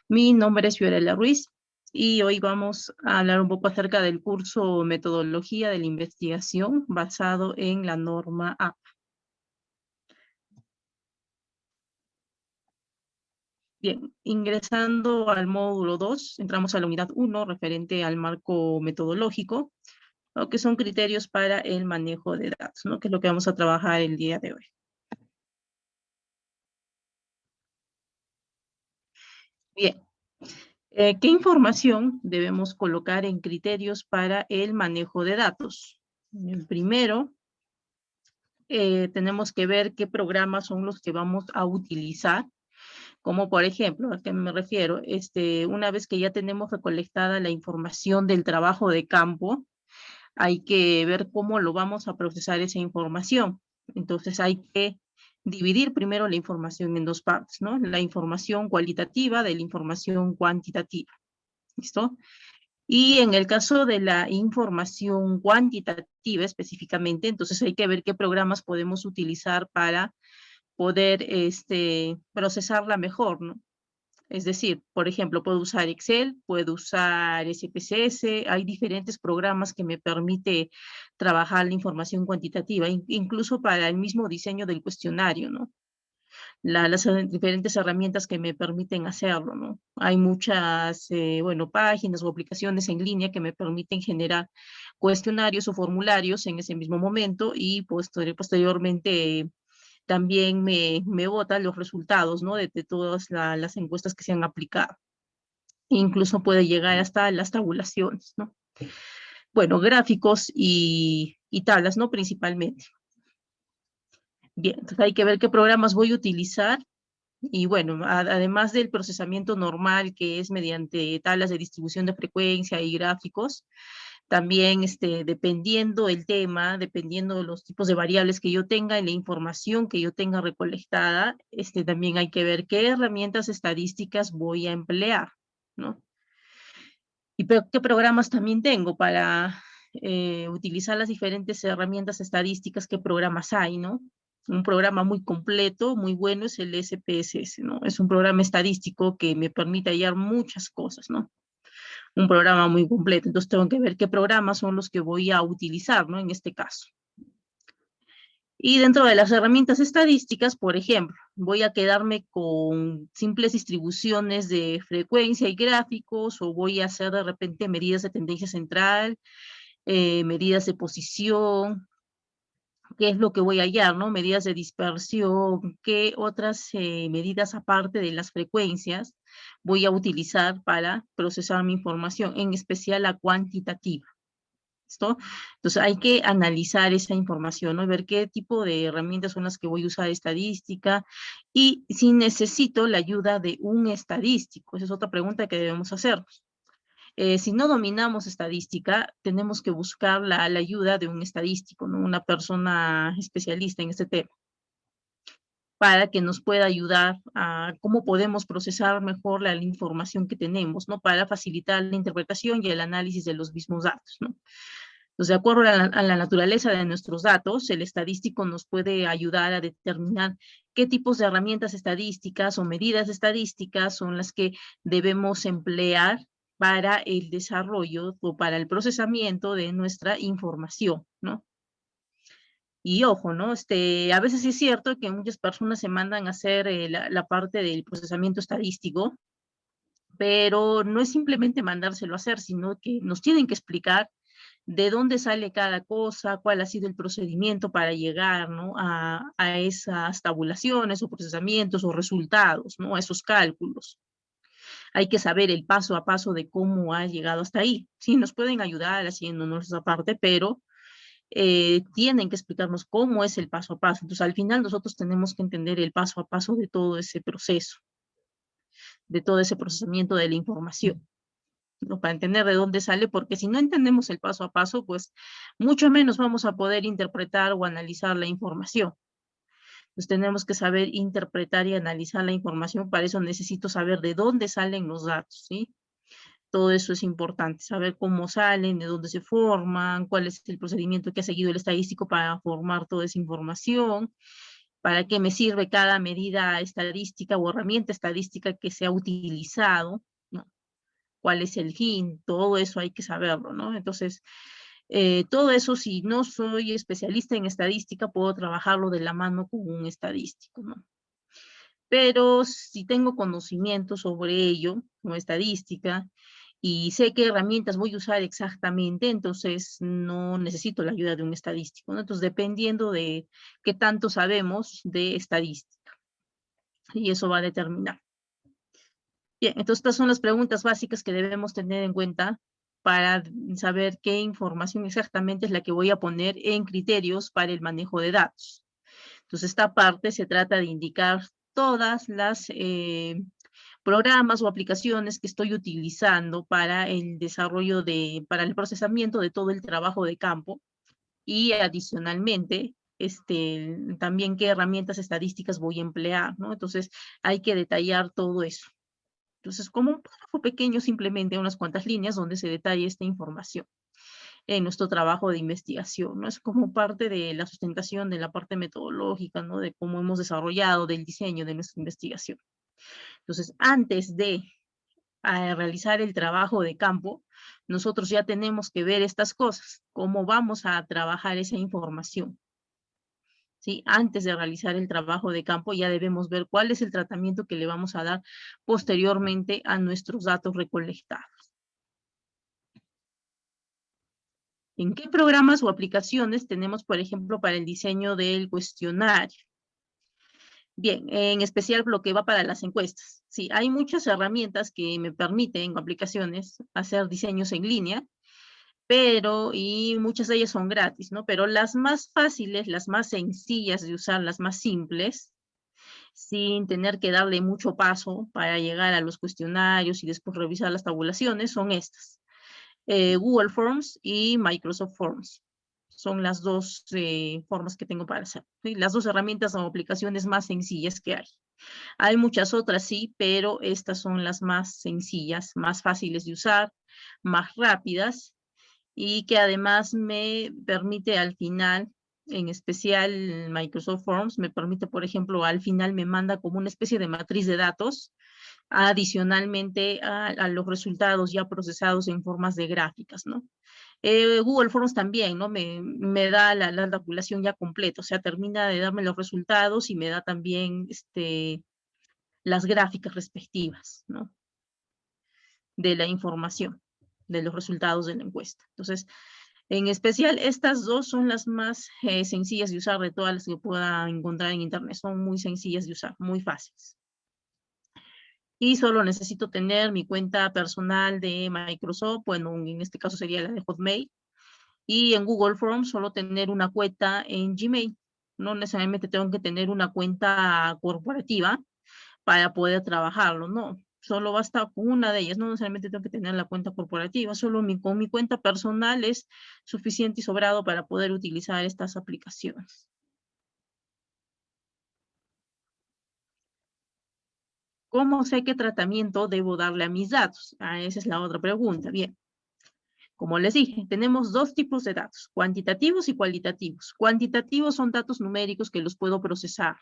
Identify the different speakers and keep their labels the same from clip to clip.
Speaker 1: Mi nombre es Fiorella Ruiz y hoy vamos a hablar un poco acerca del curso Metodología de la Investigación basado en la norma APA. Bien, ingresando al módulo 2, entramos a la unidad 1 referente al marco metodológico, ¿no? Que son criterios para el manejo de datos, ¿no? Que es lo que vamos a trabajar el día de hoy. Bien, ¿qué información debemos colocar en criterios para el manejo de datos? El primero, tenemos que ver qué programas son los que vamos a utilizar, como por ejemplo, ¿a qué me refiero? Una vez que ya tenemos recolectada la información del trabajo de campo, hay que ver cómo lo vamos a procesar esa información. Entonces hay que dividir primero la información en dos partes, ¿no? La información cualitativa de la información cuantitativa. ¿Listo? Y en el caso de la información cuantitativa específicamente, entonces hay que ver qué programas podemos utilizar para poder procesarla mejor, ¿no? Es decir, por ejemplo, puedo usar Excel, puedo usar SPSS, hay diferentes programas que me permite trabajar la información cuantitativa, incluso para el mismo diseño del cuestionario, ¿no? Las diferentes herramientas que me permiten hacerlo, ¿no? Hay muchas, bueno, páginas o aplicaciones en línea que me permiten generar cuestionarios o formularios en ese mismo momento y posteriormente también me bota los resultados, ¿no? De todas las encuestas que se han aplicado. Incluso puede llegar hasta las tabulaciones, ¿no? Bueno, gráficos y tablas, ¿no? Principalmente. Bien, entonces hay que ver qué programas voy a utilizar. Y bueno, además del procesamiento normal que es mediante tablas de distribución de frecuencia y gráficos, también dependiendo el tema, dependiendo de los tipos de variables que yo tenga y la información que yo tenga recolectada, también hay que ver qué herramientas estadísticas voy a emplear, ¿no? Y qué programas también tengo para utilizar las diferentes herramientas estadísticas, qué programas hay, ¿no? Un programa muy completo, muy bueno es el SPSS, ¿no? Es un programa estadístico que me permite hallar muchas cosas, ¿no? Un programa muy completo. Entonces tengo que ver qué programas son los que voy a utilizar, ¿no? En este caso. Y dentro de las herramientas estadísticas, por ejemplo, voy a quedarme con simples distribuciones de frecuencia y gráficos, o voy a hacer de repente medidas de tendencia central, medidas de posición, qué es lo que voy a hallar, ¿no? Medidas de dispersión, qué otras medidas aparte de las frecuencias voy a utilizar para procesar mi información, en especial la cuantitativa. ¿Listo? Entonces hay que analizar esa información, ¿no? Ver qué tipo de herramientas son las que voy a usar estadística y si necesito la ayuda de un estadístico. Esa es otra pregunta que debemos hacernos. Si no dominamos estadística, tenemos que buscar la ayuda de un estadístico, ¿no? Una persona especialista en este tema, para que nos pueda ayudar a cómo podemos procesar mejor la información que tenemos, ¿no? Para facilitar la interpretación y el análisis de los mismos datos, ¿no? Entonces, de acuerdo a la naturaleza de nuestros datos, el estadístico nos puede ayudar a determinar qué tipos de herramientas estadísticas o medidas estadísticas son las que debemos emplear para el desarrollo o para el procesamiento de nuestra información, ¿no? Y ojo, ¿no? A veces sí es cierto que muchas personas se mandan a hacer la parte del procesamiento estadístico, pero no es simplemente mandárselo a hacer, sino que nos tienen que explicar de dónde sale cada cosa, cuál ha sido el procedimiento para llegar, ¿no? a esas tabulaciones o procesamientos o resultados, ¿no? A esos cálculos. Hay que saber el paso a paso de cómo ha llegado hasta ahí. Sí, nos pueden ayudar haciéndonos esa parte, pero tienen que explicarnos cómo es el paso a paso. Entonces, al final nosotros tenemos que entender el paso a paso de todo ese proceso, de todo ese procesamiento de la información, ¿no? Para entender de dónde sale, porque si no entendemos el paso a paso, pues mucho menos vamos a poder interpretar o analizar la información. Pues tenemos que saber interpretar y analizar la información, para eso necesito saber de dónde salen los datos, ¿sí? Todo eso es importante, saber cómo salen, de dónde se forman, cuál es el procedimiento que ha seguido el estadístico para formar toda esa información para qué me sirve cada medida estadística o herramienta estadística que se ha utilizado, ¿no? ¿Cuál es el fin? Todo eso hay que saberlo, ¿no? Entonces, todo eso, si no soy especialista en estadística, puedo trabajarlo de la mano con un estadístico, ¿no? Pero si tengo conocimiento sobre ello, como estadística, y sé qué herramientas voy a usar exactamente, entonces no necesito la ayuda de un estadístico, ¿no? Entonces, dependiendo de qué tanto sabemos de estadística, y eso va a determinar. Bien, entonces estas son las preguntas básicas que debemos tener en cuenta para saber qué información exactamente es la que voy a poner en criterios para el manejo de datos. Entonces, esta parte se trata de indicar todas las programas o aplicaciones que estoy utilizando para el desarrollo para el procesamiento de todo el trabajo de campo y adicionalmente, también qué herramientas estadísticas voy a emplear, ¿no? Entonces, hay que detallar todo eso. Entonces, como un párrafo pequeño, simplemente unas cuantas líneas donde se detalle esta información en nuestro trabajo de investigación, ¿no? Es como parte de la sustentación de la parte metodológica, ¿no? De cómo hemos desarrollado, del diseño de nuestra investigación. Entonces, antes de realizar el trabajo de campo, nosotros ya tenemos que ver estas cosas, cómo vamos a trabajar esa información. ¿Sí? Antes de realizar el trabajo de campo, ya debemos ver cuál es el tratamiento que le vamos a dar posteriormente a nuestros datos recolectados. ¿En qué programas o aplicaciones tenemos, por ejemplo, para el diseño del cuestionario? Bien, en especial lo que va para las encuestas. Sí, hay muchas herramientas que me permiten, aplicaciones, hacer diseños en línea, y muchas de ellas son gratis, ¿no? Pero las más fáciles, las más sencillas de usar, las más simples, sin tener que darle mucho paso para llegar a los cuestionarios y después revisar las tabulaciones, son estas. Google Forms y Microsoft Forms. Son las dos formas que tengo para hacer. ¿Sí? Las dos herramientas o aplicaciones más sencillas que hay. Hay muchas otras, sí, pero estas son las más sencillas, más fáciles de usar, más rápidas y que además me permite al final, en especial Microsoft Forms, me permite, por ejemplo, al final me manda como una especie de matriz de datos adicionalmente a los resultados ya procesados en formas de gráficas, ¿no? Google Forms también, ¿no? Me da la tabulación ya completa, o sea, termina de darme los resultados y me da también las gráficas respectivas, ¿no? De la información, de los resultados de la encuesta. Entonces, en especial, estas dos son las más sencillas de usar de todas las que pueda encontrar en Internet. Son muy sencillas de usar, muy fáciles. Y solo necesito tener mi cuenta personal de Microsoft, bueno, en este caso sería la de Hotmail, y en Google Forms solo tener una cuenta en Gmail. No necesariamente tengo que tener una cuenta corporativa para poder trabajarlo, no. Solo basta con una de ellas, no necesariamente tengo que tener la cuenta corporativa, solo con mi cuenta personal es suficiente y sobrado para poder utilizar estas aplicaciones. ¿Cómo sé qué tratamiento debo darle a mis datos? Esa es la otra pregunta. Bien, como les dije, tenemos dos tipos de datos, cuantitativos y cualitativos. Cuantitativos son datos numéricos que los puedo procesar,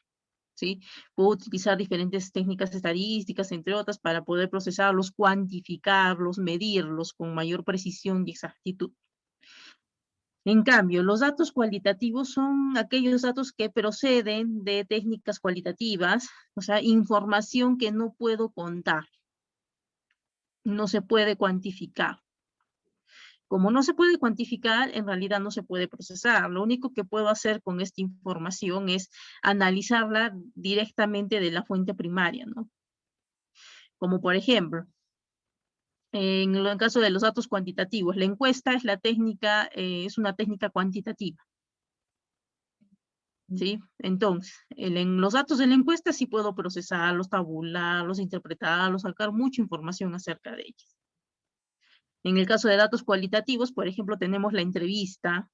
Speaker 1: ¿sí? Puedo utilizar diferentes técnicas estadísticas, entre otras, para poder procesarlos, cuantificarlos, medirlos con mayor precisión y exactitud. En cambio, los datos cualitativos son aquellos datos que proceden de técnicas cualitativas, o sea, información que no puedo contar, no se puede cuantificar. Como no se puede cuantificar, en realidad no se puede procesar. Lo único que puedo hacer con esta información es analizarla directamente de la fuente primaria, ¿no? Como por ejemplo, en el caso de los datos cuantitativos, la encuesta es es una técnica cuantitativa, ¿sí? Entonces, en los datos de la encuesta sí puedo procesarlos, tabularlos, interpretarlos, sacar mucha información acerca de ellos. En el caso de datos cualitativos, por ejemplo, tenemos la entrevista,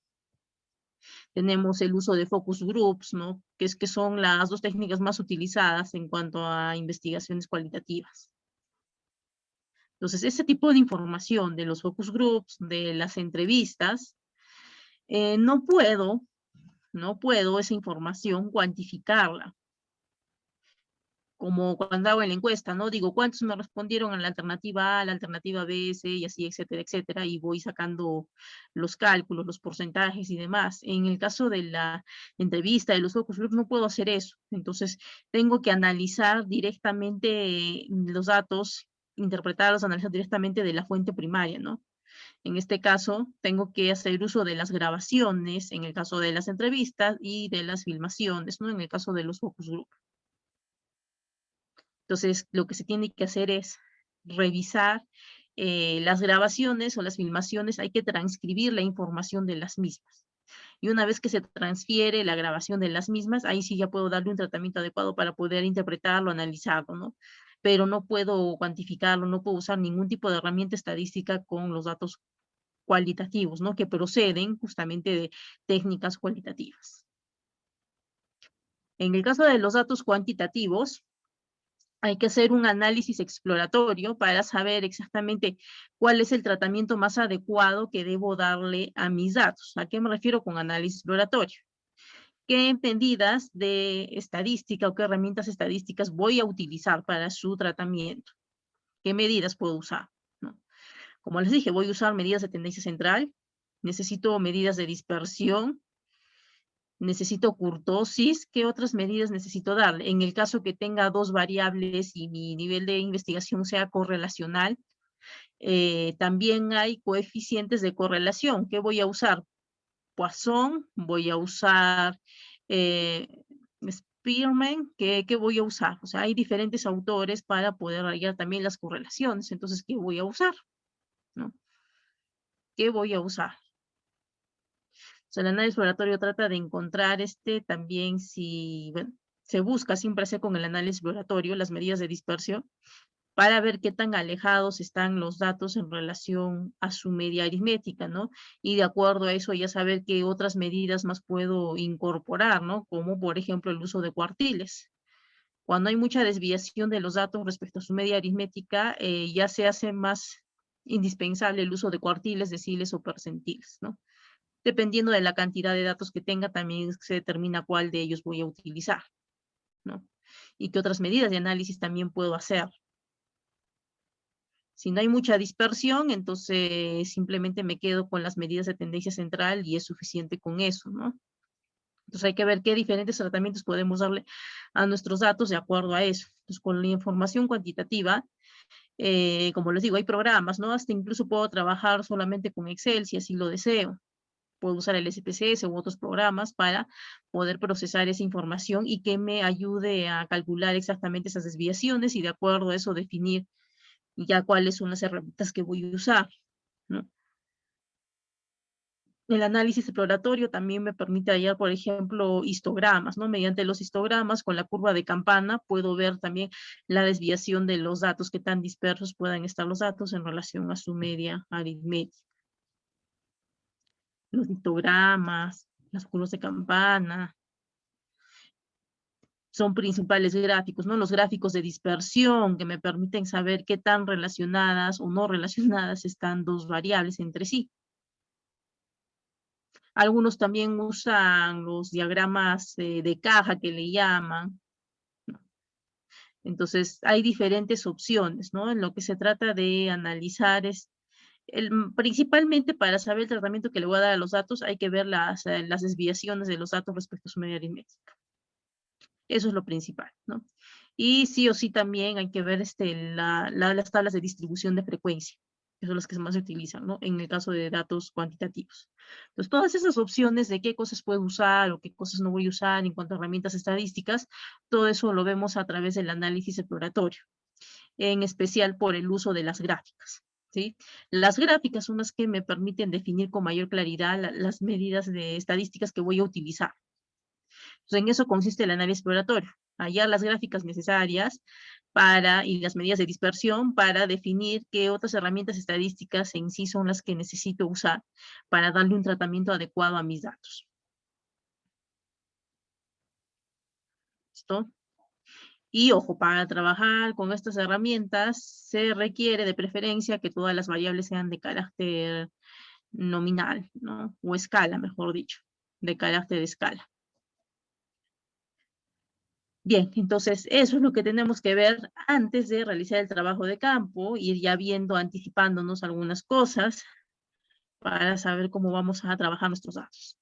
Speaker 1: tenemos el uso de focus groups, ¿no? Que son las dos técnicas más utilizadas en cuanto a investigaciones cualitativas. Entonces, ese tipo de información de los focus groups, de las entrevistas, no puedo no puedo esa información cuantificarla. Como cuando hago en la encuesta, ¿no? Digo, ¿cuántos me respondieron a la alternativa A, la alternativa B, C, y así, etcétera, etcétera, y voy sacando los cálculos, los porcentajes y demás. En el caso de la entrevista, de los focus group, no puedo hacer eso. Entonces, tengo que analizar directamente los datos, interpretarlos, analizar directamente de la fuente primaria, ¿no? En este caso, tengo que hacer uso de las grabaciones, en el caso de las entrevistas, y de las filmaciones, ¿no? En el caso de los focus group. Entonces, lo que se tiene que hacer es revisar las grabaciones o las filmaciones, hay que transcribir la información de las mismas. Y una vez que se transfiere la grabación de las mismas, ahí sí ya puedo darle un tratamiento adecuado para poder interpretarlo, analizarlo, ¿no? Pero no puedo cuantificarlo, no puedo usar ningún tipo de herramienta estadística con los datos cualitativos, ¿no? Que proceden justamente de técnicas cualitativas. En el caso de los datos cuantitativos, hay que hacer un análisis exploratorio para saber exactamente cuál es el tratamiento más adecuado que debo darle a mis datos. ¿A qué me refiero con análisis exploratorio? ¿Qué medidas de estadística o qué herramientas estadísticas voy a utilizar para su tratamiento? ¿Qué medidas puedo usar? ¿No? Como les dije, voy a usar medidas de tendencia central, necesito medidas de dispersión, necesito kurtosis, ¿qué otras medidas necesito darle? En el caso que tenga dos variables y mi nivel de investigación sea correlacional, también hay coeficientes de correlación. ¿Qué voy a usar? Poisson, voy a usar eh, Spearman, ¿qué voy a usar? O sea, hay diferentes autores para poder hallar también las correlaciones. Entonces, ¿qué voy a usar? ¿No? ¿Qué voy a usar? O sea, el análisis exploratorio trata de encontrar también si, bueno, se busca siempre hacer con el análisis exploratorio las medidas de dispersión para ver qué tan alejados están los datos en relación a su media aritmética, ¿no? Y de acuerdo a eso ya saber qué otras medidas más puedo incorporar, ¿no? Como por ejemplo el uso de cuartiles. Cuando hay mucha desviación de los datos respecto a su media aritmética, ya se hace más indispensable el uso de cuartiles, deciles o percentiles, ¿no? Dependiendo de la cantidad de datos que tenga, también se determina cuál de ellos voy a utilizar, ¿no? Y qué otras medidas de análisis también puedo hacer. Si no hay mucha dispersión, entonces simplemente me quedo con las medidas de tendencia central y es suficiente con eso, ¿no? Entonces hay que ver qué diferentes tratamientos podemos darle a nuestros datos de acuerdo a eso. Entonces con la información cuantitativa, como les digo, hay programas, ¿no? Hasta incluso puedo trabajar solamente con Excel si así lo deseo. Puedo usar el SPSS u otros programas para poder procesar esa información y que me ayude a calcular exactamente esas desviaciones y de acuerdo a eso definir ya cuáles son las herramientas que voy a usar, ¿no? El análisis exploratorio también me permite hallar, por ejemplo, histogramas, ¿no? Mediante los histogramas con la curva de Campana puedo ver también la desviación de los datos, qué tan dispersos puedan estar los datos en relación a su media aritmética. Los histogramas, las curvas de Campana, son principales gráficos, ¿no? Los gráficos de dispersión que me permiten saber qué tan relacionadas o no relacionadas están dos variables entre sí. Algunos también usan los diagramas de caja que le llaman, ¿no? Entonces, hay diferentes opciones, ¿no? En lo que se trata de analizar es, principalmente para saber el tratamiento que le voy a dar a los datos, hay que ver las desviaciones de los datos respecto a su media aritmética. Eso es lo principal, ¿no? Y sí o sí también hay que ver las tablas de distribución de frecuencia, que son las que más se utilizan, ¿no? En el caso de datos cuantitativos. Entonces, todas esas opciones de qué cosas puedo usar o qué cosas no voy a usar en cuanto a herramientas estadísticas, todo eso lo vemos a través del análisis exploratorio, en especial por el uso de las gráficas, ¿sí? Las gráficas son las que me permiten definir con mayor claridad las medidas de estadísticas que voy a utilizar. Entonces, en eso consiste el análisis exploratorio, hallar las gráficas necesarias y las medidas de dispersión para definir qué otras herramientas estadísticas en sí son las que necesito usar para darle un tratamiento adecuado a mis datos. ¿Listo? Y ojo, para trabajar con estas herramientas se requiere de preferencia que todas las variables sean de carácter nominal, ¿no? O escala, mejor dicho. de carácter de escala. Bien, entonces eso es lo que tenemos que ver antes de realizar el trabajo de campo, ir ya viendo, anticipándonos algunas cosas para saber cómo vamos a trabajar nuestros datos.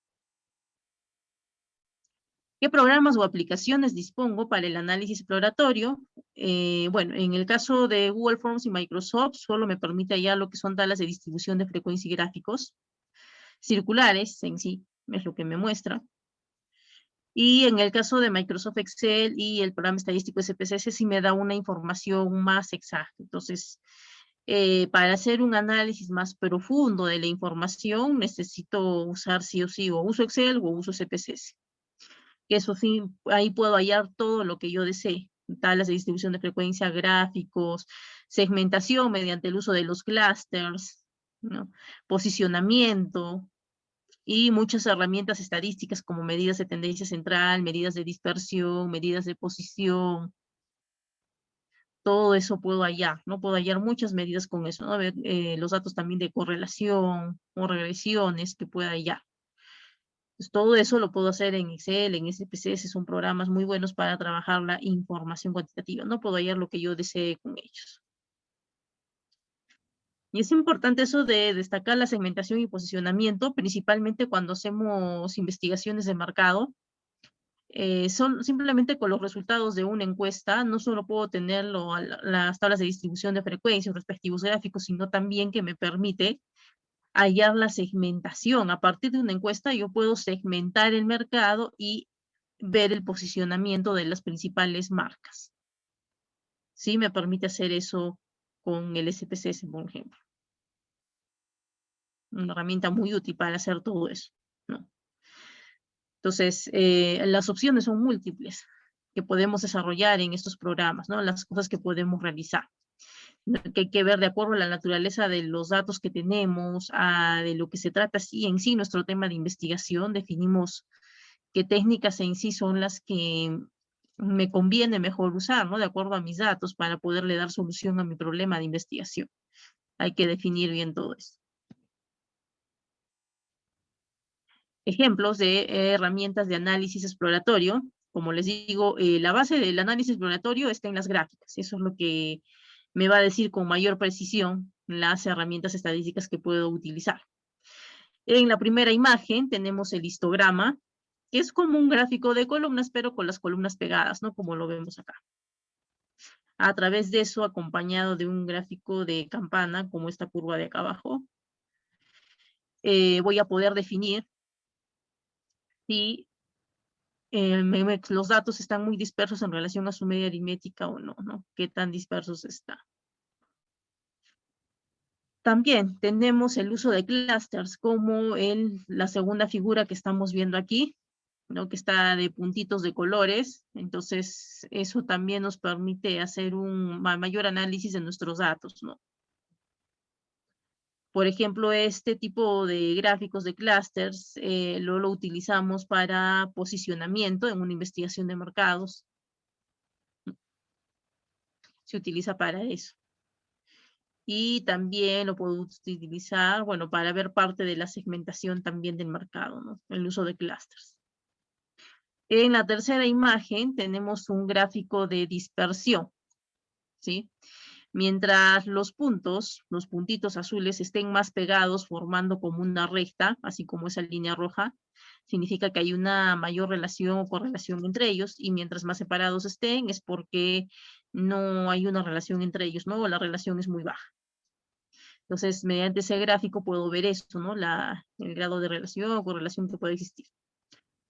Speaker 1: ¿Qué programas o aplicaciones dispongo para el análisis exploratorio? Bueno, en el caso de Google Forms y Microsoft, solo me permite ya lo que son tablas de distribución de frecuencia y gráficos circulares en sí, es lo que me muestra. Y en el caso de Microsoft Excel y el programa estadístico SPSS sí me da una información más exacta. Entonces, para hacer un análisis más profundo de la información, necesito usar sí o sí, o uso Excel o uso SPSS. Que eso sí, ahí puedo hallar todo lo que yo desee. Tablas de distribución de frecuencia, gráficos, segmentación mediante el uso de los clusters, ¿no? Posicionamiento, y muchas herramientas estadísticas como medidas de tendencia central, medidas de dispersión, medidas de posición, todo eso puedo hallar, ¿no? Puedo hallar muchas medidas con eso, ¿no? A ver, los datos también de correlación o regresiones que pueda hallar. Pues todo eso lo puedo hacer en Excel, en SPSS, son programas muy buenos para trabajar la información cuantitativa, ¿no? Puedo hallar lo que yo desee con ellos. Y es importante eso de destacar la segmentación y posicionamiento, principalmente cuando hacemos investigaciones de mercado. Son simplemente con los resultados de una encuesta, no solo puedo tener las tablas de distribución de frecuencia, respectivos gráficos, sino también que me permite hallar la segmentación. A partir de una encuesta yo puedo segmentar el mercado y ver el posicionamiento de las principales marcas. Sí, me permite hacer eso con el SPSS, por ejemplo. Una herramienta muy útil para hacer todo eso, ¿no? Entonces, las opciones son múltiples que podemos desarrollar en estos programas, ¿no? Las cosas que podemos realizar. Que hay que ver de acuerdo a la naturaleza de los datos que tenemos, de lo que se trata sí, en sí nuestro tema de investigación, definimos qué técnicas en sí son las que me conviene mejor usar, ¿no? De acuerdo a mis datos para poderle dar solución a mi problema de investigación. Hay que definir bien todo esto. Ejemplos de herramientas de análisis exploratorio. Como les digo, la base del análisis exploratorio está en las gráficas. Eso es lo que me va a decir con mayor precisión las herramientas estadísticas que puedo utilizar. En la primera imagen tenemos el histograma, que es como un gráfico de columnas, pero con las columnas pegadas, ¿no? Como lo vemos acá. A través de eso, acompañado de un gráfico de campana, como esta curva de acá abajo, voy a poder definir si los datos están muy dispersos en relación a su media aritmética o no, ¿no? ¿Qué tan dispersos están? También tenemos el uso de clusters, como la segunda figura que estamos viendo aquí, ¿no? Que está de puntitos de colores. Entonces, eso también nos permite hacer un mayor análisis de nuestros datos, ¿no? Por ejemplo, este tipo de gráficos de clusters lo utilizamos para posicionamiento en una investigación de mercados. Se utiliza para eso. Y también lo puedo utilizar, bueno, para ver parte de la segmentación también del mercado, ¿no? El uso de clusters. En la tercera imagen tenemos un gráfico de dispersión, ¿sí? Mientras los puntitos azules estén más pegados formando como una recta, así como esa línea roja, significa que hay una mayor relación o correlación entre ellos, y mientras más separados estén es porque no hay una relación entre ellos, ¿no? La relación es muy baja. Entonces, mediante ese gráfico puedo ver esto, ¿no? El grado de relación o correlación que puede existir.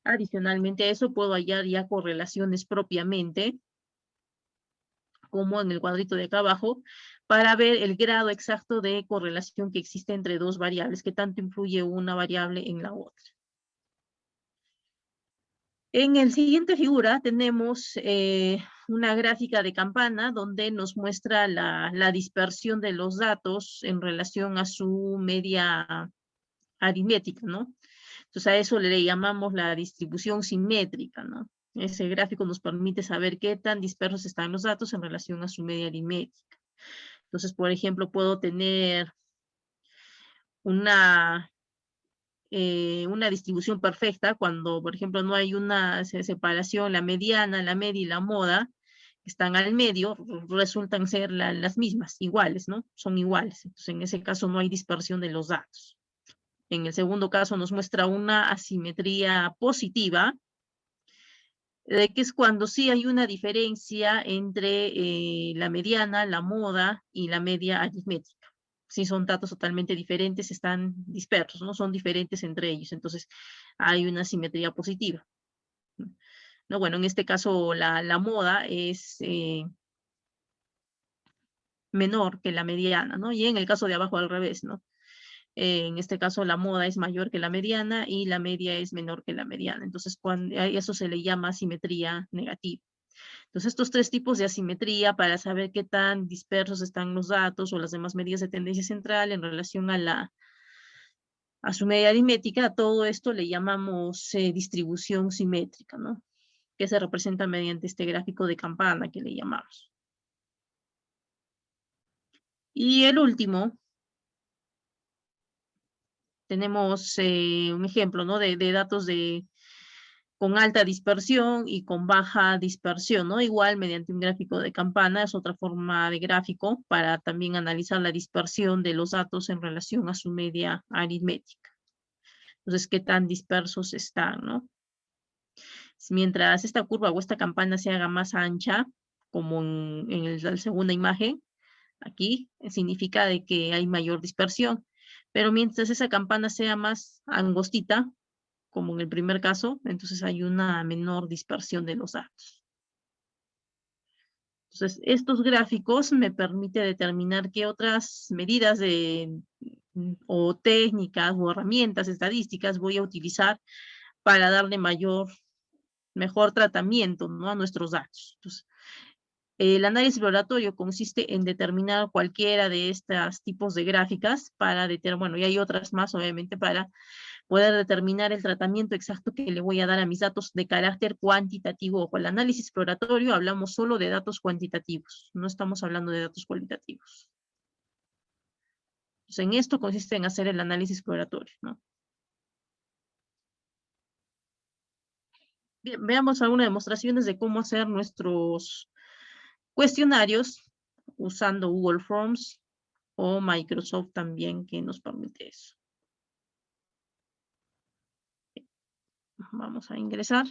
Speaker 1: Adicionalmente a eso, puedo hallar ya correlaciones propiamente, como en el cuadrito de acá abajo, para ver el grado exacto de correlación que existe entre dos variables, que tanto influye una variable en la otra. En la siguiente figura tenemos una gráfica de campana donde nos muestra la dispersión de los datos en relación a su media aritmética, ¿no? Entonces a eso le llamamos la distribución simétrica, ¿no? Ese gráfico nos permite saber qué tan dispersos están los datos en relación a su media aritmética. Entonces, por ejemplo, puedo tener una una distribución perfecta cuando, por ejemplo, no hay una separación, la mediana, la media y la moda, que están al medio, resultan ser las mismas, iguales, ¿no? Son iguales. Entonces, en ese caso no hay dispersión de los datos. En el segundo caso nos muestra una asimetría positiva, de que es cuando sí hay una diferencia entre la mediana, la moda y la media aritmética. Si son datos totalmente diferentes, están dispersos, no son diferentes entre ellos, entonces hay una simetría positiva. No, bueno, en este caso la moda es menor que la mediana, ¿no? Y en el caso de abajo al revés, ¿no? En este caso la moda es mayor que la mediana y la media es menor que la mediana. Entonces, cuando, a eso se le llama simetría negativa. Entonces, estos tres tipos de asimetría para saber qué tan dispersos están los datos o las demás medidas de tendencia central en relación a su media aritmética, a todo esto le llamamos distribución simétrica, ¿no? Que se representa mediante este gráfico de campana que le llamamos. Y el último, tenemos un ejemplo, ¿no? De datos con alta dispersión y con baja dispersión, ¿no? Igual mediante un gráfico de campana es otra forma de gráfico para también analizar la dispersión de los datos en relación a su media aritmética. Entonces, qué tan dispersos están, ¿no? Mientras esta curva o esta campana se haga más ancha, como en la segunda imagen, aquí significa de que hay mayor dispersión. Pero mientras esa campana sea más angostita, como en el primer caso, entonces hay una menor dispersión de los datos. Entonces, estos gráficos me permiten determinar qué otras medidas o técnicas o herramientas estadísticas voy a utilizar para darle mejor tratamiento, ¿no? A nuestros datos. Entonces, el análisis exploratorio consiste en determinar cualquiera de estos tipos de gráficas para determinar, bueno, y hay otras más, obviamente, para poder determinar el tratamiento exacto que le voy a dar a mis datos de carácter cuantitativo. Con el análisis exploratorio hablamos solo de datos cuantitativos, no estamos hablando de datos cualitativos. Entonces, en esto consiste en hacer el análisis exploratorio, ¿no? Bien, veamos algunas demostraciones de cómo hacer nuestros cuestionarios usando Google Forms o Microsoft también, que nos permite eso. Vamos a ingresar.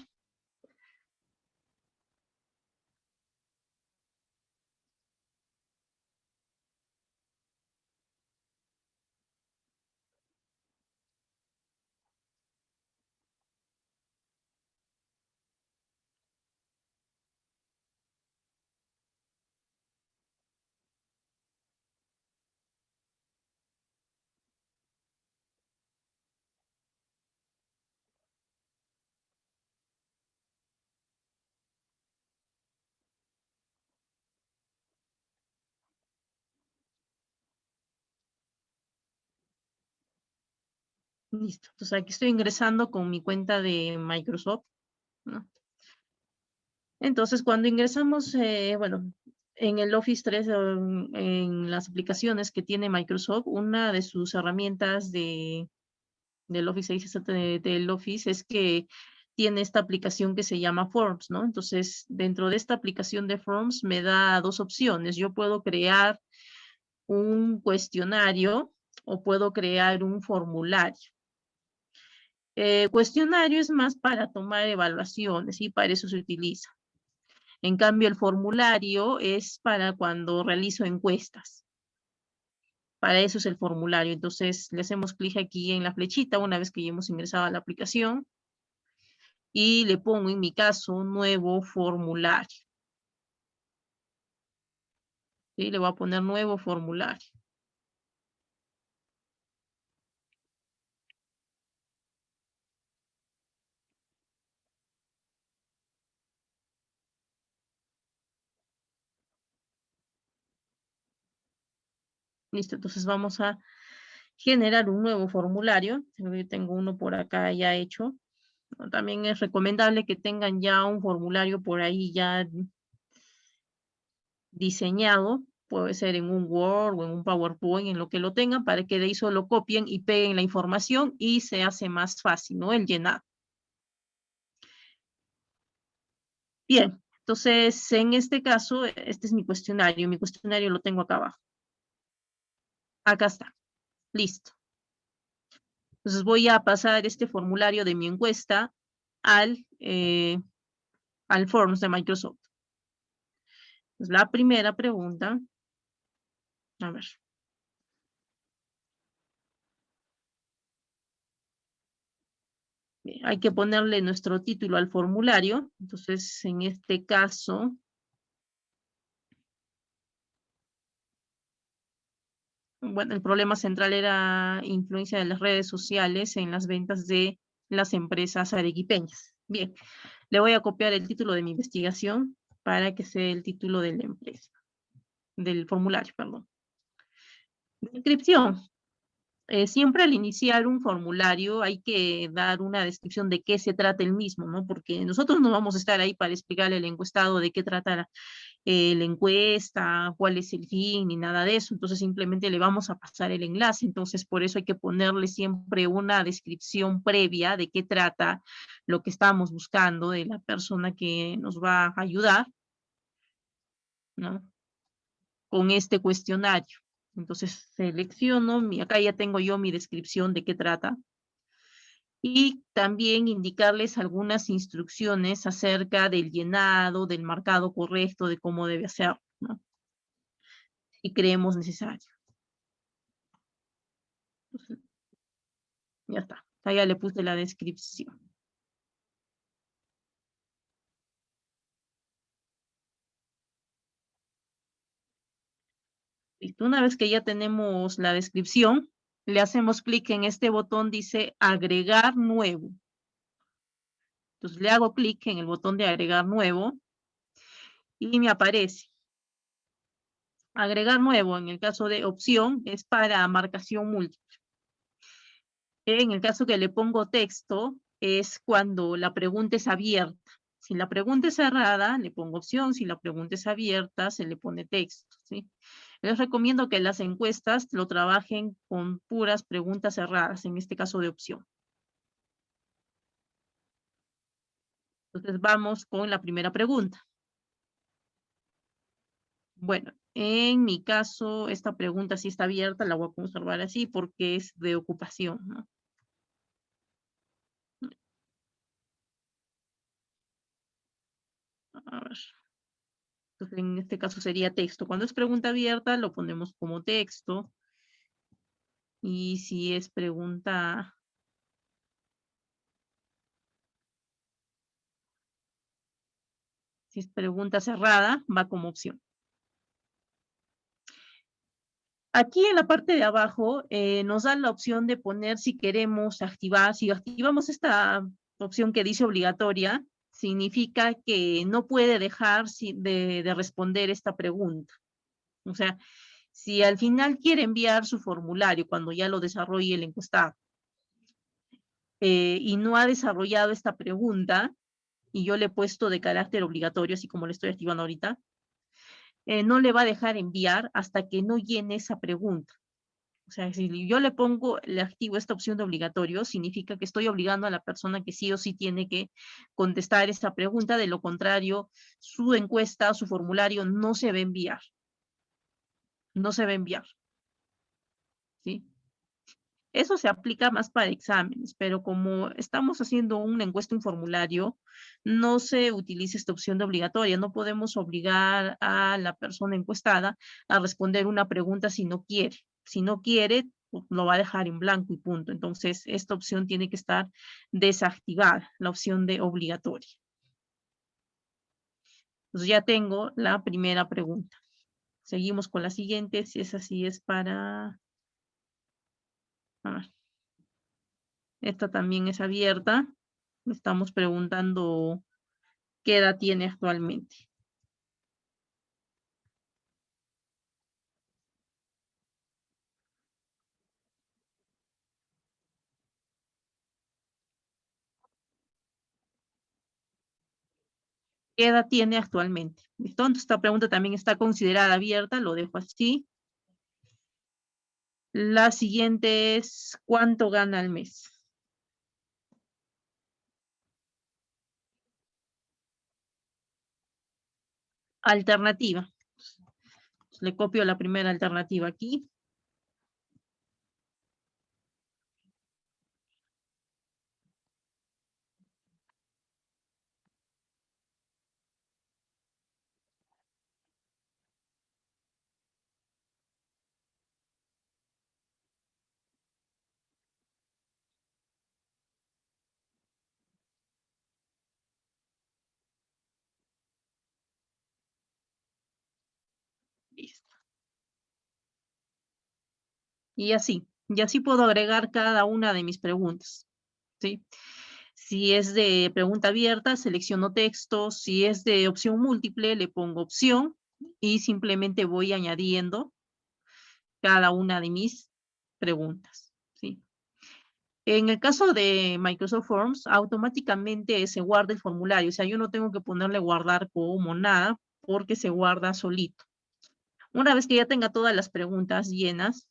Speaker 1: Listo. Entonces aquí estoy ingresando con mi cuenta de Microsoft, ¿no? Entonces cuando ingresamos, bueno, en el Office 3, en las aplicaciones que tiene Microsoft, una de sus herramientas del Office 660 del Office es que tiene esta aplicación que se llama Forms, ¿no? Entonces, dentro de esta aplicación de Forms me da dos opciones. Yo puedo crear un cuestionario o puedo crear un formulario. Cuestionario es más para tomar evaluaciones y para eso se utiliza. En cambio, el formulario es para cuando realizo encuestas. Para eso es el formulario. Entonces, le hacemos clic aquí en la flechita una vez que ya hemos ingresado a la aplicación y le pongo, en mi caso, nuevo formulario. ¿Sí? Le voy a poner nuevo formulario. Listo, entonces vamos a generar un nuevo formulario. Yo tengo uno por acá ya hecho. También es recomendable que tengan ya un formulario por ahí ya diseñado Puede ser en un Word o en un PowerPoint, en lo que lo tengan, para que de ahí solo copien y peguen la información y se hace más fácil, ¿no? El llenar. Bien, entonces en este caso, este es mi cuestionario lo tengo acá abajo. Acá está, listo. Entonces voy a pasar este formulario de mi encuesta al, al Forms de Microsoft. Pues la primera pregunta, a ver, bien, hay que ponerle nuestro título al formulario. Entonces, en este caso, bueno, el problema central era influencia de las redes sociales en las ventas de las empresas arequipeñas. Bien, le voy a copiar el título de mi investigación para que sea el título de la empresa, del formulario, perdón. Descripción. Siempre al iniciar un formulario hay que dar una descripción de qué se trata el mismo, ¿no? Porque nosotros no vamos a estar ahí para explicarle al encuestado de qué trata la encuesta, cuál es el fin, ni nada de eso. Entonces simplemente le vamos a pasar el enlace. Entonces por eso hay que ponerle siempre una descripción previa de qué trata lo que estamos buscando de la persona que nos va a ayudar, ¿no? Con este cuestionario. Entonces selecciono, acá ya tengo yo mi descripción de qué trata. Y también indicarles algunas instrucciones acerca del llenado, del marcado correcto, de cómo debe hacerlo, ¿no? Si creemos necesario. Entonces, ya está. Acá ya le puse la descripción. Listo. Una vez que ya tenemos la descripción, le hacemos clic en este botón, dice agregar nuevo. Entonces le hago clic en el botón de agregar nuevo y me aparece. Agregar nuevo, en el caso de opción, es para marcación múltiple. En el caso que le pongo texto, es cuando la pregunta es abierta. Si la pregunta es cerrada, le pongo opción. Si la pregunta es abierta, se le pone texto, ¿sí? Les recomiendo que las encuestas lo trabajen con puras preguntas cerradas, en este caso de opción. Entonces vamos con la primera pregunta. Bueno, en mi caso, esta pregunta sí está abierta, la voy a conservar así porque es de ocupación, ¿no? A ver. Entonces, en este caso sería texto. Cuando es pregunta abierta, lo ponemos como texto. Y si es si es pregunta cerrada, va como opción. Aquí en la parte de abajo nos da la opción de poner si queremos activar, si activamos esta opción que dice obligatoria, significa que no puede dejar de responder esta pregunta. O sea, si al final quiere enviar su formulario cuando ya lo desarrolle el encuestado y no ha desarrollado esta pregunta, y yo le he puesto de carácter obligatorio, así como le estoy activando ahorita, no le va a dejar enviar hasta que no llene esa pregunta. O sea, si yo le pongo, le activo esta opción de obligatorio, significa que estoy obligando a la persona que sí o sí tiene que contestar esta pregunta, de lo contrario, su encuesta, su formulario no se va a enviar, no se va a enviar, ¿sí? Eso se aplica más para exámenes, pero como estamos haciendo una encuesta, un formulario, no se utiliza esta opción de obligatoria. No podemos obligar a la persona encuestada a responder una pregunta si no quiere. Si no quiere, lo va a dejar en blanco y punto. Entonces, esta opción tiene que estar desactivada, la opción de obligatoria. Entonces, ya tengo la primera pregunta. Seguimos con la siguiente, si es así, es para... A ver. Esta también es abierta. Estamos preguntando qué edad tiene actualmente. ¿Qué edad tiene actualmente? ¿Listo? Entonces, esta pregunta también está considerada abierta, lo dejo así. La siguiente es, ¿cuánto gana al mes? Alternativa. Le copio la primera alternativa aquí. Listo. Y así puedo agregar cada una de mis preguntas, ¿sí? Si es de pregunta abierta, selecciono texto. Si es de opción múltiple, le pongo opción y simplemente voy añadiendo cada una de mis preguntas, ¿sí? En el caso de Microsoft Forms, automáticamente se guarda el formulario. O sea, yo no tengo que ponerle guardar como nada porque se guarda solito. Una vez que ya tenga todas las preguntas llenas,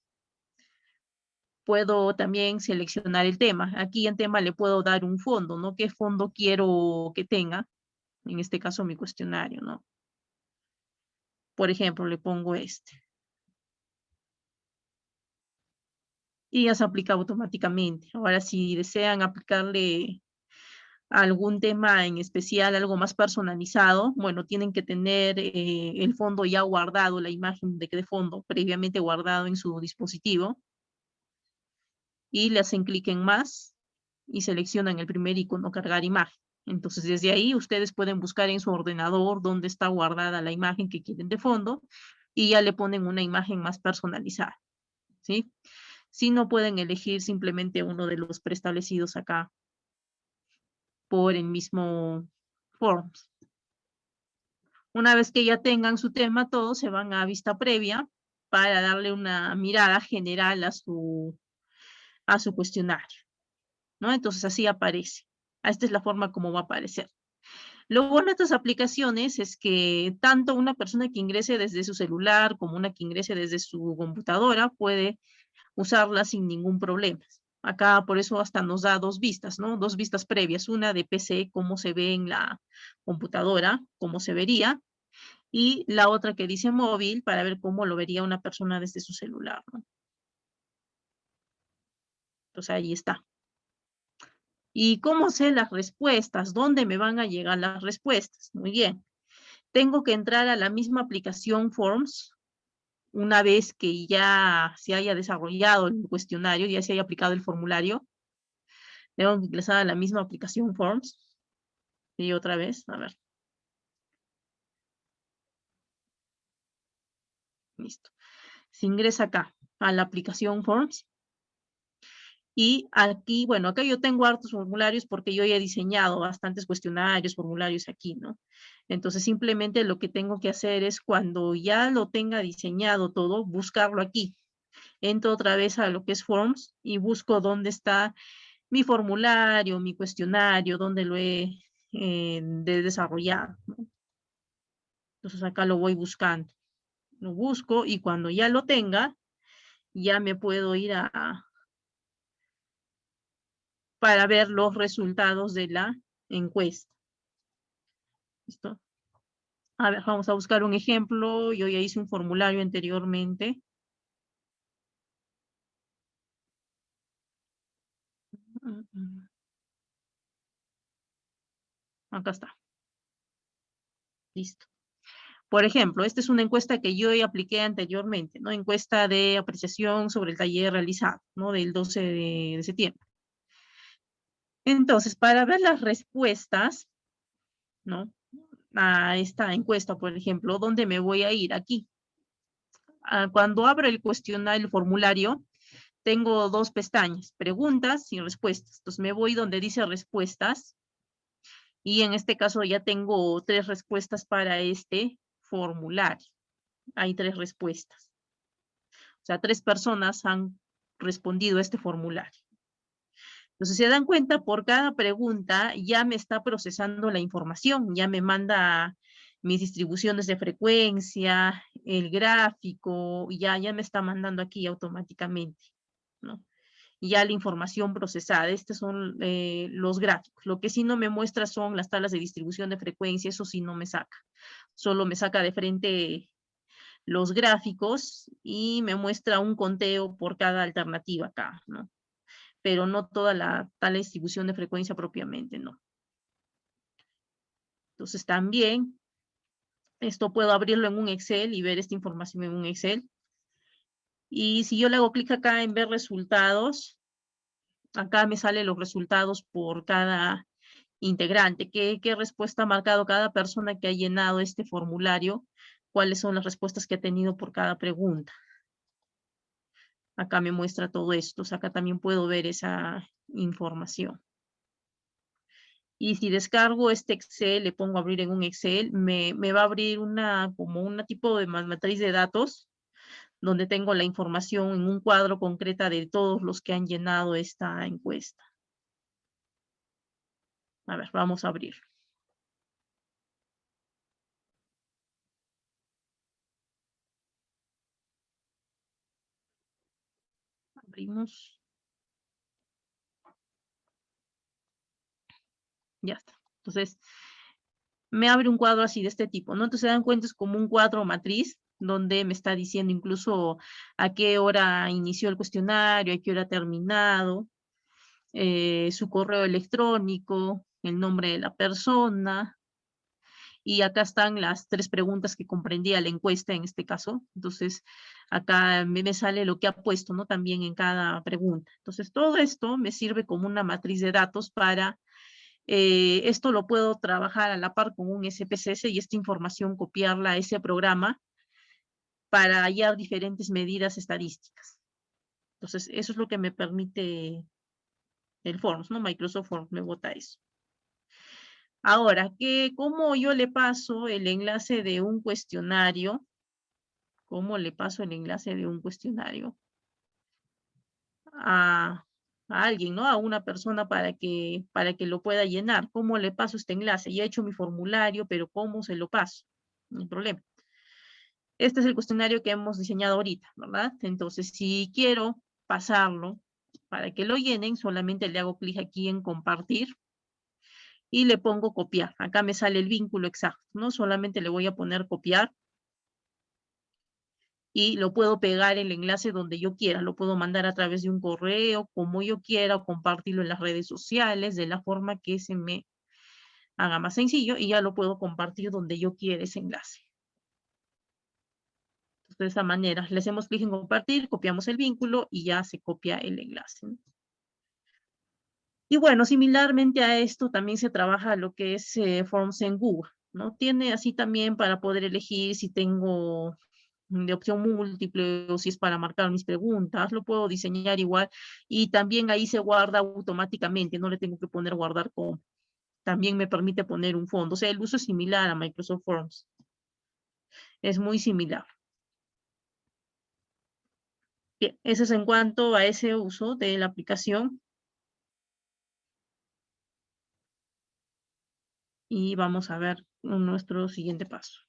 Speaker 1: puedo también seleccionar el tema. Aquí en tema le puedo dar un fondo, ¿no? ¿Qué fondo quiero que tenga? En este caso, mi cuestionario, ¿no? Por ejemplo, le pongo este. Y ya se aplica automáticamente. Ahora, si desean aplicarle algún tema en especial, algo más personalizado, bueno, tienen que tener el fondo ya guardado, la imagen de fondo previamente guardado en su dispositivo y le hacen clic en más y seleccionan el primer icono cargar imagen. Entonces, desde ahí ustedes pueden buscar en su ordenador dónde está guardada la imagen que quieren de fondo y ya le ponen una imagen más personalizada, ¿sí? Si no, pueden elegir simplemente uno de los preestablecidos acá por el mismo Forms. Una vez que ya tengan su tema, todos se van a vista previa para darle una mirada general a su cuestionario, ¿no? Entonces así aparece. Esta es la forma como va a aparecer. Lo bueno de estas aplicaciones es que tanto una persona que ingrese desde su celular como una que ingrese desde su computadora puede usarla sin ningún problema. Acá por eso hasta nos da dos vistas, ¿no? Dos vistas previas, una de PC, cómo se ve en la computadora, cómo se vería, y la otra que dice móvil para ver cómo lo vería una persona desde su celular, ¿no? Entonces ahí está. ¿Y cómo sé las respuestas? ¿Dónde me van a llegar las respuestas? Muy bien. Tengo que entrar a la misma aplicación Forms una vez que ya se haya desarrollado el cuestionario, ya se haya aplicado el formulario. Tengo que ingresar a la misma aplicación Forms. Y otra vez, a ver, listo. Se ingresa acá a la aplicación Forms. Y aquí, bueno, acá yo tengo hartos formularios porque yo ya he diseñado bastantes cuestionarios, formularios aquí, ¿no? Entonces simplemente lo que tengo que hacer es cuando ya lo tenga diseñado todo, buscarlo aquí. Entro otra vez a lo que es Forms y busco dónde está mi formulario, mi cuestionario, dónde lo he desarrollado, ¿no? Entonces acá lo voy buscando. Lo busco y cuando ya lo tenga, ya me puedo ir para ver los resultados de la encuesta. ¿Listo? A ver, vamos a buscar un ejemplo. Yo ya hice un formulario anteriormente. Acá está. Listo. Por ejemplo, esta es una encuesta que yo ya apliqué anteriormente, ¿no? Encuesta de apreciación sobre el taller realizado, ¿no? Del 12 de septiembre. Entonces, para ver las respuestas, ¿no? A esta encuesta, por ejemplo, ¿dónde me voy a ir? Aquí. Cuando abro el cuestionario, el formulario, tengo dos pestañas, preguntas y respuestas. Entonces me voy donde dice respuestas y en este caso ya tengo tres respuestas para este formulario. Hay tres respuestas. O sea, tres personas han respondido a este formulario. Entonces, se dan cuenta, por cada pregunta ya me está procesando la información, ya me manda mis distribuciones de frecuencia, el gráfico, ya me está mandando aquí automáticamente, ¿no? Ya la información procesada. Estos son los gráficos. Lo que sí no me muestra son las tablas de distribución de frecuencia, eso sí no me saca. Solo me saca de frente los gráficos y me muestra un conteo por cada alternativa acá, ¿no? Pero no toda la tal distribución de frecuencia propiamente, no. Entonces también esto puedo abrirlo en un Excel y ver esta información en un Excel. Y si yo le hago clic acá en ver resultados, acá me salen los resultados por cada integrante, qué respuesta ha marcado cada persona que ha llenado este formulario, cuáles son las respuestas que ha tenido por cada pregunta. Acá me muestra todo esto, o sea, acá también puedo ver esa información. Y si descargo este Excel, le pongo a abrir en un Excel, me va a abrir como una tipo de matriz de datos, donde tengo la información en un cuadro concreta de todos los que han llenado esta encuesta. A ver, vamos a abrir. Abrimos. Ya está. Entonces, me abre un cuadro así de este tipo, ¿no? Entonces se dan cuenta, es como un cuadro matriz donde me está diciendo incluso a qué hora inició el cuestionario, a qué hora ha terminado, su correo electrónico, el nombre de la persona, y acá están las 3 preguntas que comprendía la encuesta en este caso. Entonces, acá me sale lo que ha puesto, ¿no? También en cada pregunta. Entonces, todo esto me sirve como una matriz de datos para esto lo puedo trabajar a la par con un SPSS y esta información copiarla a ese programa para hallar diferentes medidas estadísticas. Entonces, eso es lo que me permite el Forms, ¿no? Microsoft Forms me bota eso. Ahora, ¿cómo yo le paso el enlace de un cuestionario? ¿Cómo le paso el enlace de un cuestionario a, a alguien, ¿no? A una persona para que lo pueda llenar? ¿Cómo le paso este enlace? Ya he hecho mi formulario, pero ¿cómo se lo paso? No hay problema. Este es el cuestionario que hemos diseñado ahorita, ¿verdad? Entonces, si quiero pasarlo para que lo llenen, solamente le hago clic aquí en compartir y le pongo copiar. Acá me sale el vínculo exacto, ¿no? Solamente le voy a poner copiar y lo puedo pegar el enlace donde yo quiera. Lo puedo mandar a través de un correo, como yo quiera, o compartirlo en las redes sociales, de la forma que se me haga más sencillo y ya lo puedo compartir donde yo quiera ese enlace. De esa manera, le hacemos clic en compartir, copiamos el vínculo y ya se copia el enlace, ¿no? Y bueno, similarmente a esto también se trabaja lo que es Forms en Google, ¿no? Tiene así también para poder elegir si tengo de opción múltiple o si es para marcar mis preguntas, lo puedo diseñar igual y también ahí se guarda automáticamente, no le tengo que poner guardar como. También me permite poner un fondo, o sea, el uso es similar a Microsoft Forms, es muy similar. Bien, eso es en cuanto a ese uso de la aplicación. Y vamos a ver nuestro siguiente paso.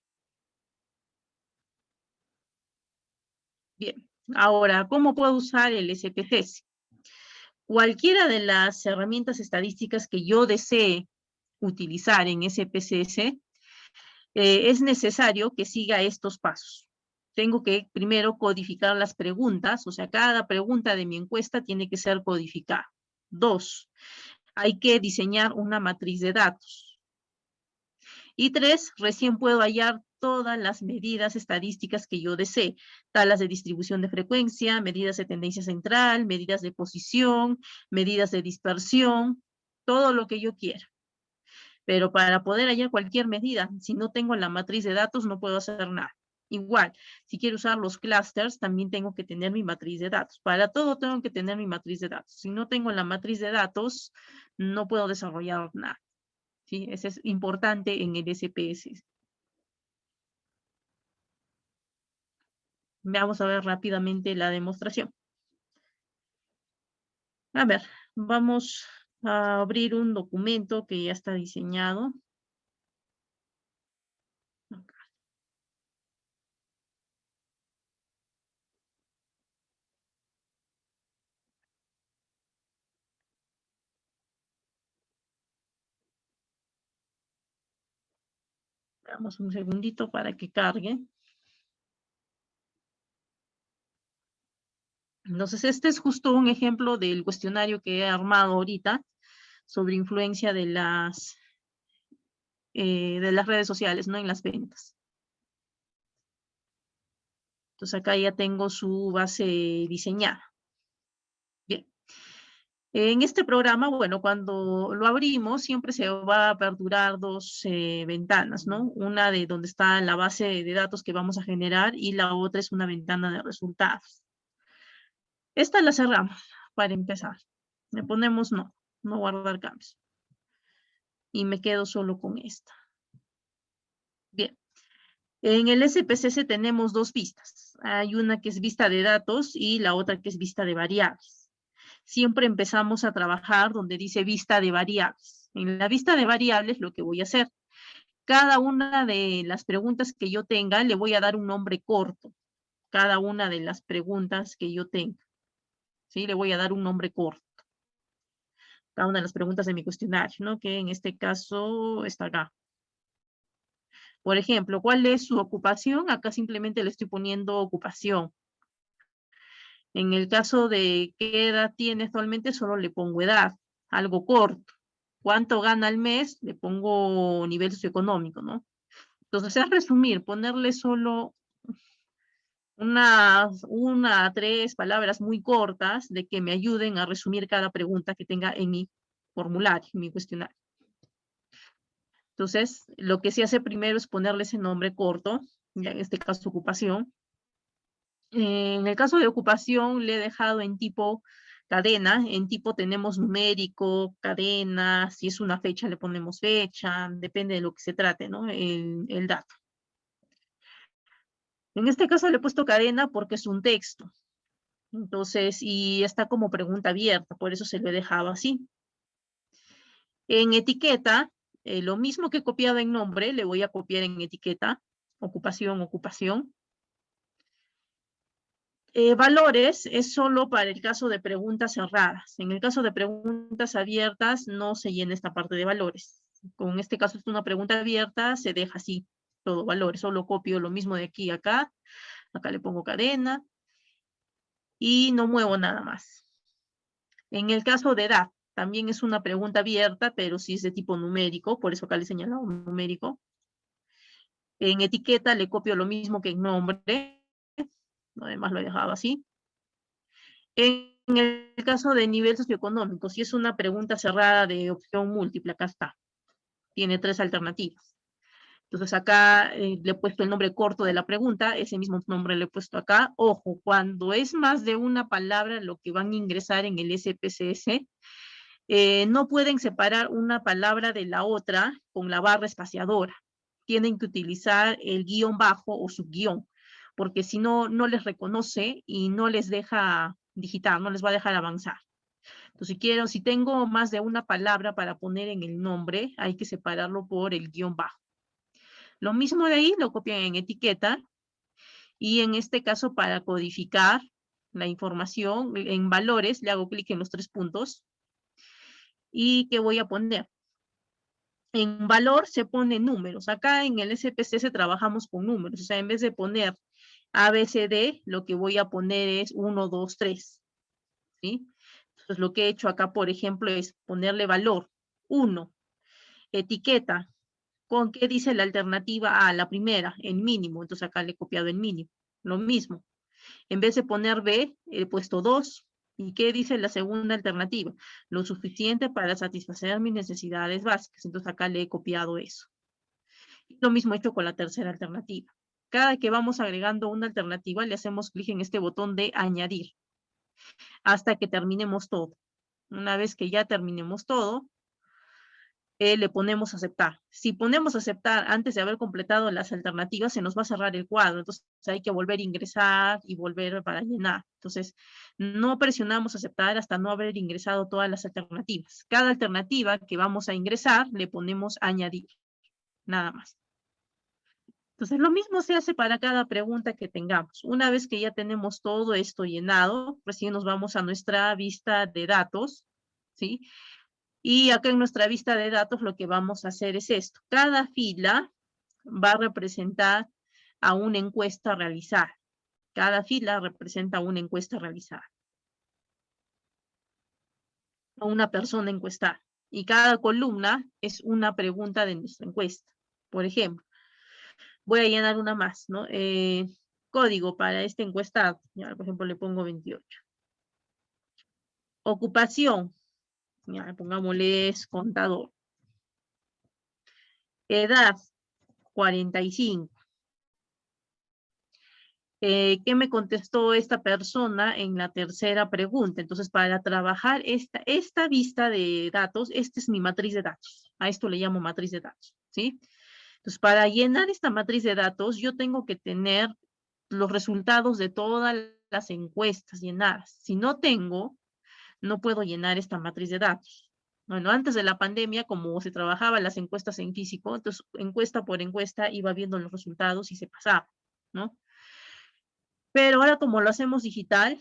Speaker 1: Bien, ahora, ¿cómo puedo usar el SPSS? Cualquiera de las herramientas estadísticas que yo desee utilizar en SPSS, es necesario que siga estos pasos. Tengo que primero codificar las preguntas, o sea, cada pregunta de mi encuesta tiene que ser codificada. 2, hay que diseñar una matriz de datos. Y 3, recién puedo hallar todas las medidas estadísticas que yo desee, tablas de distribución de frecuencia, medidas de tendencia central, medidas de posición, medidas de dispersión, todo lo que yo quiera. Pero para poder hallar cualquier medida, si no tengo la matriz de datos, no puedo hacer nada. Igual, si quiero usar los clusters, también tengo que tener mi matriz de datos. Para todo tengo que tener mi matriz de datos. Si no tengo la matriz de datos, no puedo desarrollar nada. ¿Sí? Eso es importante en el SPS. Vamos a ver rápidamente la demostración. A ver, Vamos a abrir un documento que ya está diseñado. Damos un segundito para que cargue. Entonces, este es justo un ejemplo del cuestionario que he armado ahorita sobre influencia de las redes sociales, ¿no? En las ventas. Entonces, acá ya tengo su base diseñada. Bien. En este programa, bueno, cuando lo abrimos, siempre se va a aperturar dos ventanas, ¿no? Una de donde está la base de datos que vamos a generar y la otra es una ventana de resultados. Esta la cerramos para empezar. Le ponemos no guardar cambios. Y me quedo solo con esta. Bien. En el SPSS tenemos dos vistas. Hay una que es vista de datos y la otra que es vista de variables. Siempre empezamos a trabajar donde dice vista de variables. En la vista de variables lo que voy a hacer, cada una de las preguntas que yo tenga le voy a dar un nombre corto. Cada una de las preguntas que yo tenga. ¿Sí? Le voy a dar un nombre corto. Cada una de las preguntas de mi cuestionario, ¿no? Que en este caso está acá. Por ejemplo, ¿cuál es su ocupación? Acá simplemente le estoy poniendo ocupación. En el caso de qué edad tiene actualmente, solo le pongo edad, algo corto. ¿Cuánto gana al mes? Le pongo nivel socioeconómico, ¿no? Entonces, es resumir, ponerle solo una a tres palabras muy cortas de que me ayuden a resumir cada pregunta que tenga en mi formulario, en mi cuestionario. Entonces, lo que se hace primero es ponerle ese nombre corto, ya en este caso ocupación. En el caso de ocupación le he dejado en tipo cadena. En tipo tenemos numérico, cadena, si es una fecha le ponemos fecha, depende de lo que se trate, ¿no? El dato. En este caso le he puesto cadena porque es un texto. Entonces, y está como pregunta abierta, por eso se lo he dejado así. En etiqueta, lo mismo que he copiado en nombre, le voy a copiar en etiqueta, ocupación, ocupación. Valores es solo para el caso de preguntas cerradas. En el caso de preguntas abiertas no se llena esta parte de valores. Con este caso es una pregunta abierta, se deja así todo valores. Solo copio lo mismo de aquí a acá. Acá le pongo cadena y no muevo nada más. En el caso de edad, también es una pregunta abierta, pero sí es de tipo numérico, por eso acá le he señalado un numérico. En etiqueta le copio lo mismo que en nombre, además lo he dejado así. En el caso de nivel socioeconómico, si es una pregunta cerrada de opción múltiple, acá está. Tiene tres alternativas. Entonces acá le he puesto el nombre corto de la pregunta, ese mismo nombre le he puesto acá. Ojo, cuando es más de una palabra lo que van a ingresar en el SPSS, no pueden separar una palabra de la otra con la barra espaciadora. Tienen que utilizar el guión bajo o subguión, porque si no, no les reconoce y no les deja digitar, no les va a dejar avanzar. Entonces, si tengo más de una palabra para poner en el nombre, hay que separarlo por el guión bajo. Lo mismo de ahí lo copian en etiqueta y en este caso para codificar la información en valores, le hago clic en los tres puntos y ¿qué voy a poner? En valor se pone números. Acá en el SPSS trabajamos con números. O sea, en vez de poner ABCD, lo que voy a poner es 1, 2, 3. ¿Sí? Entonces, lo que he hecho acá, por ejemplo, es ponerle valor 1, etiqueta. ¿Con qué dice la alternativa A? La primera, el mínimo. Entonces, acá le he copiado el mínimo. Lo mismo. En vez de poner B, he puesto 2. ¿Y qué dice la segunda alternativa? Lo suficiente para satisfacer mis necesidades básicas. Entonces acá le he copiado eso. Y lo mismo he hecho con la tercera alternativa. Cada que vamos agregando una alternativa, le hacemos clic en este botón de añadir hasta que terminemos todo. Una vez que ya terminemos todo, le ponemos aceptar. Si ponemos aceptar antes de haber completado las alternativas, se nos va a cerrar el cuadro. Entonces hay que volver a ingresar y volver para llenar. Entonces, no presionamos aceptar hasta no haber ingresado todas las alternativas. Cada alternativa que vamos a ingresar, le ponemos añadir. Nada más. Entonces, lo mismo se hace para cada pregunta que tengamos. Una vez que ya tenemos todo esto llenado, recién nos vamos a nuestra vista de datos, ¿sí? Y acá en nuestra vista de datos lo que vamos a hacer es esto. Cada fila va a representar a una encuesta realizada. Cada fila representa una encuesta realizada. A una persona encuestada. Y cada columna es una pregunta de nuestra encuesta. Por ejemplo, voy a llenar una más, ¿no? Código para esta encuesta, ya, por ejemplo, le pongo 28. Ocupación, ya, pongámosle contador. Edad, 45. ¿Qué me contestó esta persona en la tercera pregunta? Entonces, para trabajar esta vista de datos, esta es mi matriz de datos. A esto le llamo matriz de datos, ¿sí? Entonces, para llenar esta matriz de datos, yo tengo que tener los resultados de todas las encuestas llenadas. Si no tengo, no puedo llenar esta matriz de datos. Bueno, antes de la pandemia, como se trabajaba las encuestas en físico, entonces encuesta por encuesta iba viendo los resultados y se pasaba, ¿no? Pero ahora como lo hacemos digital,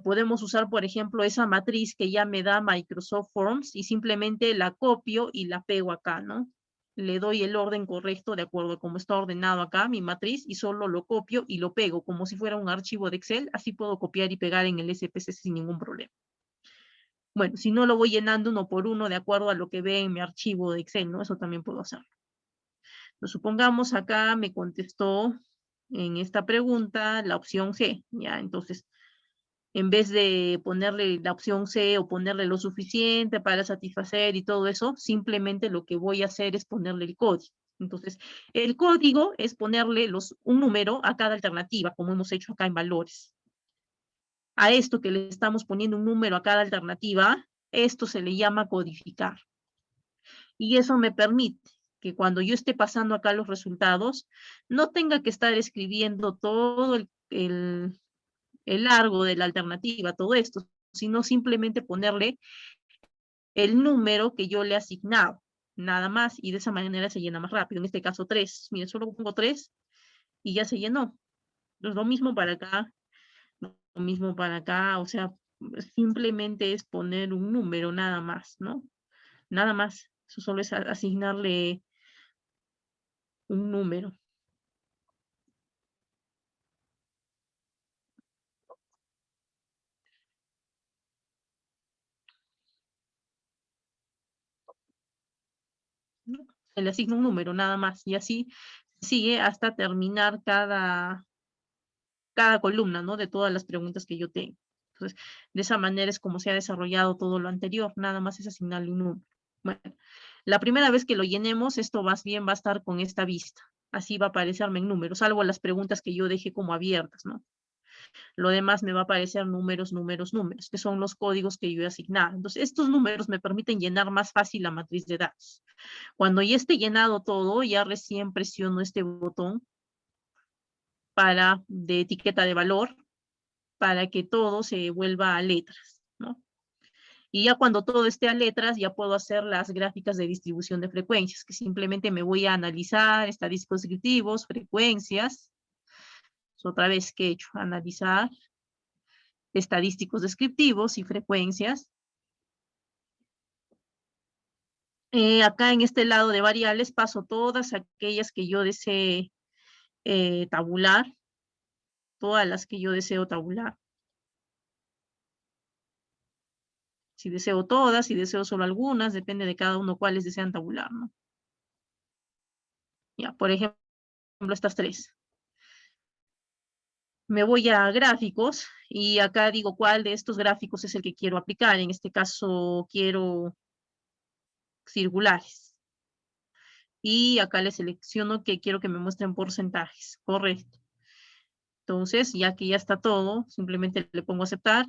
Speaker 1: podemos usar, por ejemplo, esa matriz que ya me da Microsoft Forms y simplemente la copio y la pego acá, ¿no? Le doy el orden correcto de acuerdo a cómo está ordenado acá mi matriz y solo lo copio y lo pego como si fuera un archivo de Excel. Así puedo copiar y pegar en el SPSS sin ningún problema. Bueno, si no lo voy llenando uno por uno de acuerdo a lo que ve en mi archivo de Excel, ¿no? Eso también puedo hacerlo. Lo supongamos acá me contestó en esta pregunta la opción G, ¿ya? Entonces, en vez de ponerle la opción C o ponerle lo suficiente para satisfacer y todo eso, simplemente lo que voy a hacer es ponerle el código. Entonces, el código es ponerle un número a cada alternativa, como hemos hecho acá en valores. A esto que le estamos poniendo un número a cada alternativa, esto se le llama codificar. Y eso me permite que cuando yo esté pasando acá los resultados, no tenga que estar escribiendo todo el largo de la alternativa, todo esto, sino simplemente ponerle el número que yo le he asignado, nada más, y de esa manera se llena más rápido. En este caso 3, miren, solo pongo 3 y ya se llenó. Entonces, lo mismo para acá, lo mismo para acá, o sea, simplemente es poner un número nada más, ¿no? Nada más, eso solo es asignarle un número. ¿No? Se le asigna un número nada más y así sigue hasta terminar cada columna, ¿no? De todas las preguntas que yo tengo. Entonces, de esa manera es como se ha desarrollado todo lo anterior, nada más es asignarle un número. Bueno, la primera vez que lo llenemos, esto más bien va a estar con esta vista. Así va a aparecerme en números, salvo las preguntas que yo dejé como abiertas, ¿no? Lo demás me va a aparecer números, números, números, que son los códigos que yo he asignado. Entonces, estos números me permiten llenar más fácil la matriz de datos. Cuando ya esté llenado todo, ya recién presiono este botón de etiqueta de valor para que todo se vuelva a letras, ¿no? Y ya cuando todo esté a letras, ya puedo hacer las gráficas de distribución de frecuencias, que simplemente me voy a analizar estadísticos descriptivos, frecuencias. Otra vez que he hecho, analizar estadísticos descriptivos y frecuencias. Acá en este lado de variables paso todas aquellas que yo desee tabular, todas las que yo deseo tabular. Si deseo todas, si deseo solo algunas, depende de cada uno cuáles desean tabular, ¿no? Ya, por ejemplo, estas tres. Me voy a gráficos y acá digo cuál de estos gráficos es el que quiero aplicar. En este caso quiero circulares. Y acá le selecciono que quiero que me muestren porcentajes. Correcto. Entonces, ya que ya está todo, simplemente le pongo aceptar.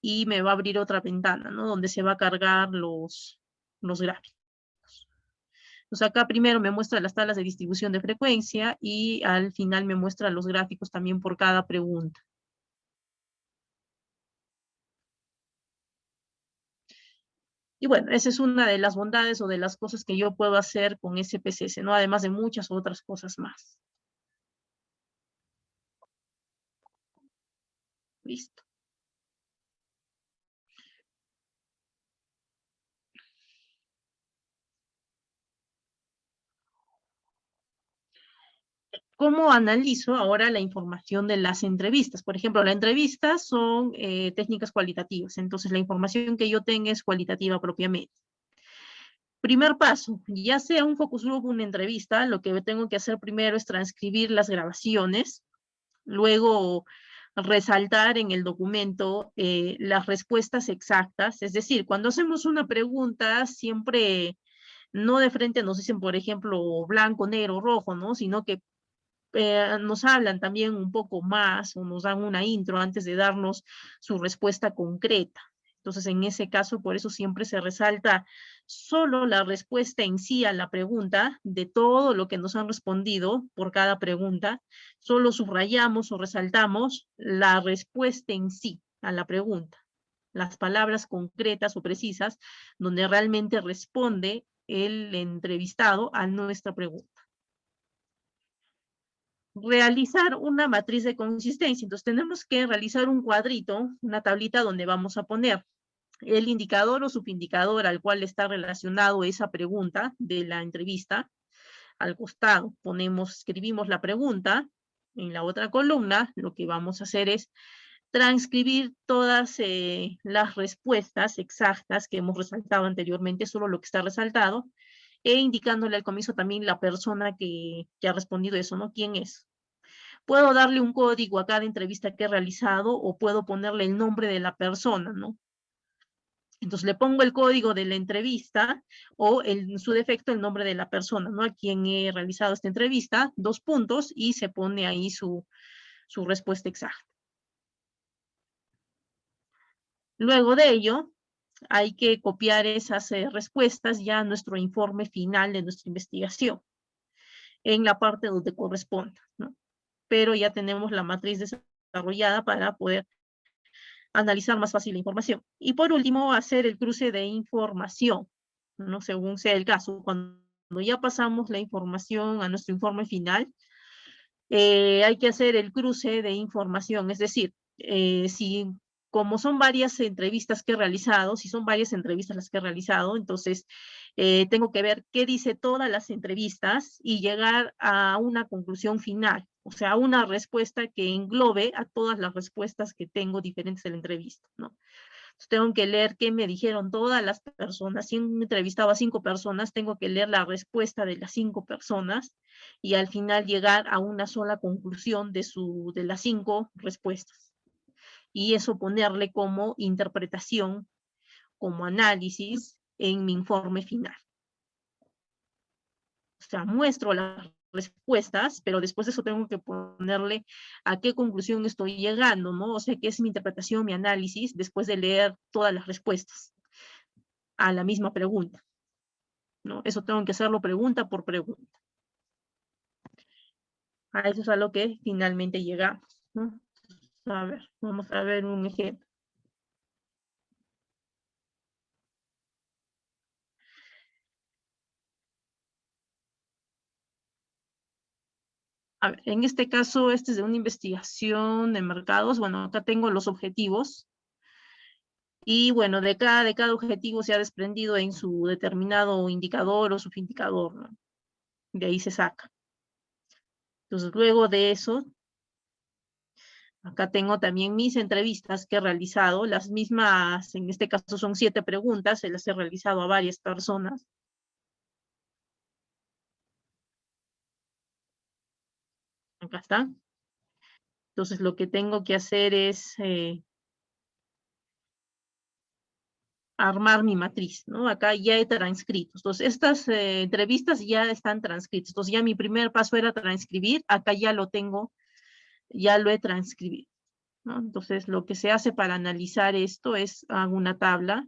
Speaker 1: y me va a abrir otra ventana, ¿no? Donde se va a cargar los gráficos. Entonces acá primero me muestra las tablas de distribución de frecuencia y al final me muestra los gráficos también por cada pregunta. Y bueno, esa es una de las bondades o de las cosas que yo puedo hacer con SPSS, ¿no? Además de muchas otras cosas más. Listo. ¿Cómo analizo ahora la información de las entrevistas? Por ejemplo, las entrevistas son técnicas cualitativas, entonces la información que yo tenga es cualitativa propiamente. Primer paso, ya sea un focus group o una entrevista, lo que tengo que hacer primero es transcribir las grabaciones, luego resaltar en el documento las respuestas exactas, es decir, cuando hacemos una pregunta, siempre no de frente nos dicen, por ejemplo, blanco, negro, rojo, ¿no? Sino que nos hablan también un poco más o nos dan una intro antes de darnos su respuesta concreta. Entonces, en ese caso, por eso siempre se resalta solo la respuesta en sí a la pregunta, de todo lo que nos han respondido por cada pregunta, solo subrayamos o resaltamos la respuesta en sí a la pregunta, las palabras concretas o precisas donde realmente responde el entrevistado a nuestra pregunta. Realizar una matriz de consistencia. Entonces tenemos que realizar un cuadrito, una tablita donde vamos a poner el indicador o subindicador al cual está relacionado esa pregunta de la entrevista. Al costado escribimos la pregunta. En la otra columna lo que vamos a hacer es transcribir todas las respuestas exactas que hemos resaltado anteriormente, solo lo que está resaltado, e indicándole al comienzo también la persona que ha respondido eso, ¿no? ¿Quién es? Puedo darle un código a cada entrevista que he realizado o puedo ponerle el nombre de la persona, ¿no? Entonces le pongo el código de la entrevista o en su defecto el nombre de la persona, ¿no? A quien he realizado esta entrevista, 2 puntos y se pone ahí su respuesta exacta. Luego de ello, hay que copiar esas respuestas ya a nuestro informe final de nuestra investigación en la parte donde corresponda, ¿no? Pero ya tenemos la matriz desarrollada para poder analizar más fácil la información. Y por último, hacer el cruce de información, ¿no? Según sea el caso. Cuando ya pasamos la información a nuestro informe final, hay que hacer el cruce de información, es decir, si como son varias entrevistas que he realizado, si son varias entrevistas las que he realizado, entonces tengo que ver qué dice todas las entrevistas y llegar a una conclusión final, o sea, una respuesta que englobe a todas las respuestas que tengo diferentes de la entrevista, ¿no? Entonces, tengo que leer qué me dijeron todas las personas. Si he entrevistado a 5 personas, tengo que leer la respuesta de las 5 personas y al final llegar a una sola conclusión de las 5 respuestas. Y eso ponerle como interpretación, como análisis en mi informe final. O sea, muestro las respuestas, pero después de eso tengo que ponerle a qué conclusión estoy llegando, ¿no? O sea, qué es mi interpretación, mi análisis, después de leer todas las respuestas a la misma pregunta, ¿no? Eso tengo que hacerlo pregunta por pregunta. A eso es a lo que finalmente llegamos, ¿no? A ver, vamos a ver un ejemplo. A ver, en este caso, este es de una investigación de mercados. Bueno, acá tengo los objetivos. Y bueno, de cada objetivo se ha desprendido en su determinado indicador o subindicador, ¿no? De ahí se saca. Entonces, luego de eso, acá tengo también mis entrevistas que he realizado, las mismas, en este caso son 7 preguntas, se las he realizado a varias personas. Acá está. Entonces, lo que tengo que hacer es armar mi matriz, ¿no? Acá ya he transcrito. Entonces, estas entrevistas ya están transcritas. Entonces, ya mi primer paso era transcribir. Acá ya lo tengo, ya lo he transcribido. ¿no? Entonces, lo que se hace para analizar esto es, hago una tabla.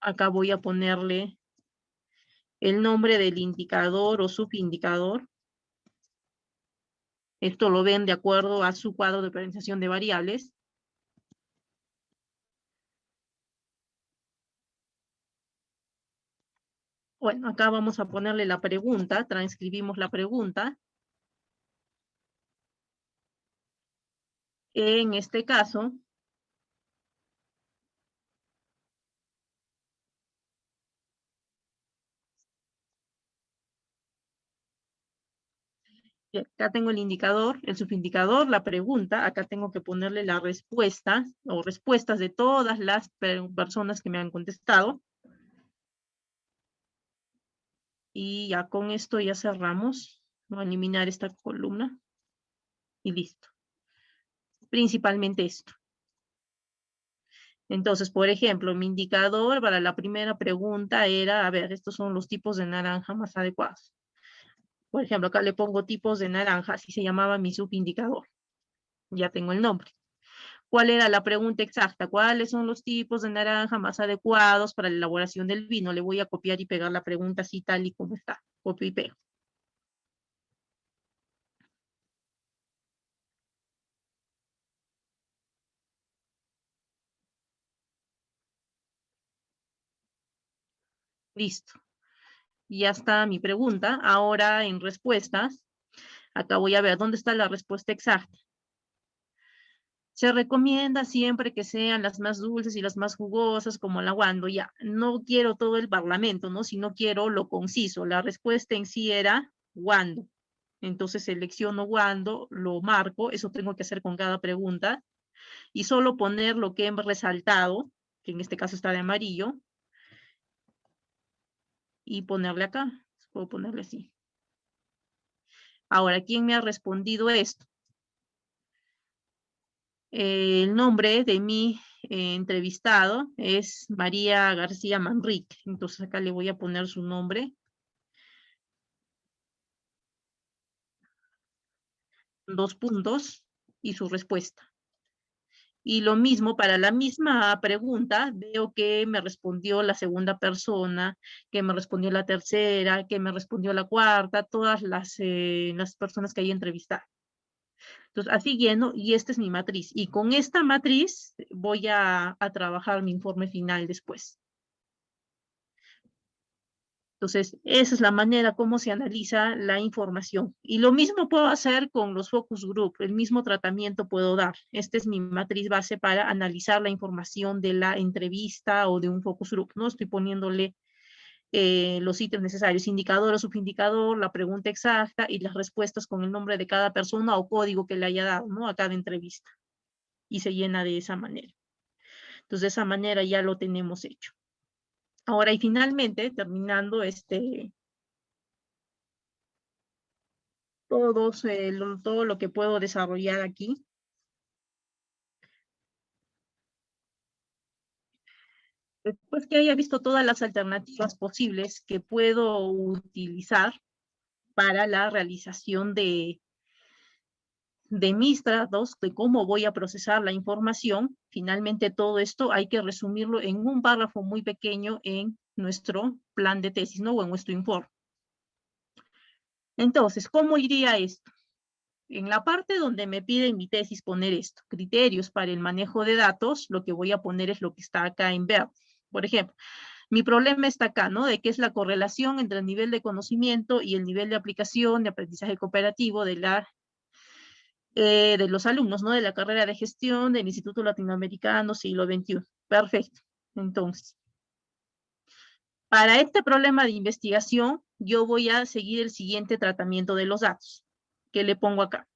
Speaker 1: Acá voy a ponerle el nombre del indicador o subindicador. Esto lo ven de acuerdo a su cuadro de priorización de variables. Bueno, acá vamos a ponerle la pregunta, transcribimos la pregunta. En este caso, acá tengo el indicador, el subindicador, la pregunta, acá tengo que ponerle la respuesta o respuestas de todas las personas que me han contestado. Y ya con esto ya cerramos. Voy a eliminar esta columna y listo. Principalmente esto. Entonces, por ejemplo, mi indicador para la primera pregunta era, a ver, estos son los tipos de naranja más adecuados. Por ejemplo, acá le pongo tipos de naranja, así se llamaba mi subindicador. Ya tengo el nombre. ¿Cuál era la pregunta exacta? ¿Cuáles son los tipos de naranja más adecuados para la elaboración del vino? Le voy a copiar y pegar la pregunta así tal y como está. Copio y pego. Listo. Ya está mi pregunta. Ahora en respuestas, acá voy a ver dónde está la respuesta exacta. Se recomienda siempre que sean las más dulces y las más jugosas, como la guando. Ya, no quiero todo el parlamento, ¿no? Sino quiero lo conciso. La respuesta en sí era guando. Entonces selecciono guando, lo marco, eso tengo que hacer con cada pregunta, y solo poner lo que he resaltado, que en este caso está de amarillo, y ponerle acá. Puedo ponerle así. Ahora, ¿quién me ha respondido esto? El nombre de mi entrevistado es María García Manrique. Entonces acá le voy a poner su nombre, 2 puntos, y su respuesta. Y lo mismo, para la misma pregunta, veo que me respondió la segunda persona, que me respondió la tercera, que me respondió la cuarta, todas las personas que hay entrevistado. Entonces, así lleno, y esta es mi matriz. Y con esta matriz voy a trabajar mi informe final después. Entonces, esa es la manera como se analiza la información. Y lo mismo puedo hacer con los focus group, el mismo tratamiento puedo dar. Esta es mi matriz base para analizar la información de la entrevista o de un focus group, ¿no? Estoy poniéndole los ítems necesarios, indicador o subindicador, la pregunta exacta y las respuestas con el nombre de cada persona o código que le haya dado, ¿no? A cada entrevista. Y se llena de esa manera. Entonces, de esa manera ya lo tenemos hecho. Ahora, y finalmente, terminando todo lo que puedo desarrollar aquí. Después que haya visto todas las alternativas posibles que puedo utilizar para la realización de mis datos, de cómo voy a procesar la información, finalmente todo esto hay que resumirlo en un párrafo muy pequeño en nuestro plan de tesis, ¿no? O en nuestro informe. Entonces, ¿cómo iría esto? En la parte donde me pide en mi tesis poner esto, criterios para el manejo de datos, lo que voy a poner es lo que está acá en verde. Por ejemplo, mi problema está acá, ¿no? De qué es la correlación entre el nivel de conocimiento y el nivel de aplicación de aprendizaje cooperativo de los alumnos, ¿no? De la carrera de gestión del Instituto Latinoamericano Siglo XXI. Perfecto. Entonces, para este problema de investigación, yo voy a seguir el siguiente tratamiento de los datos, que le pongo acá.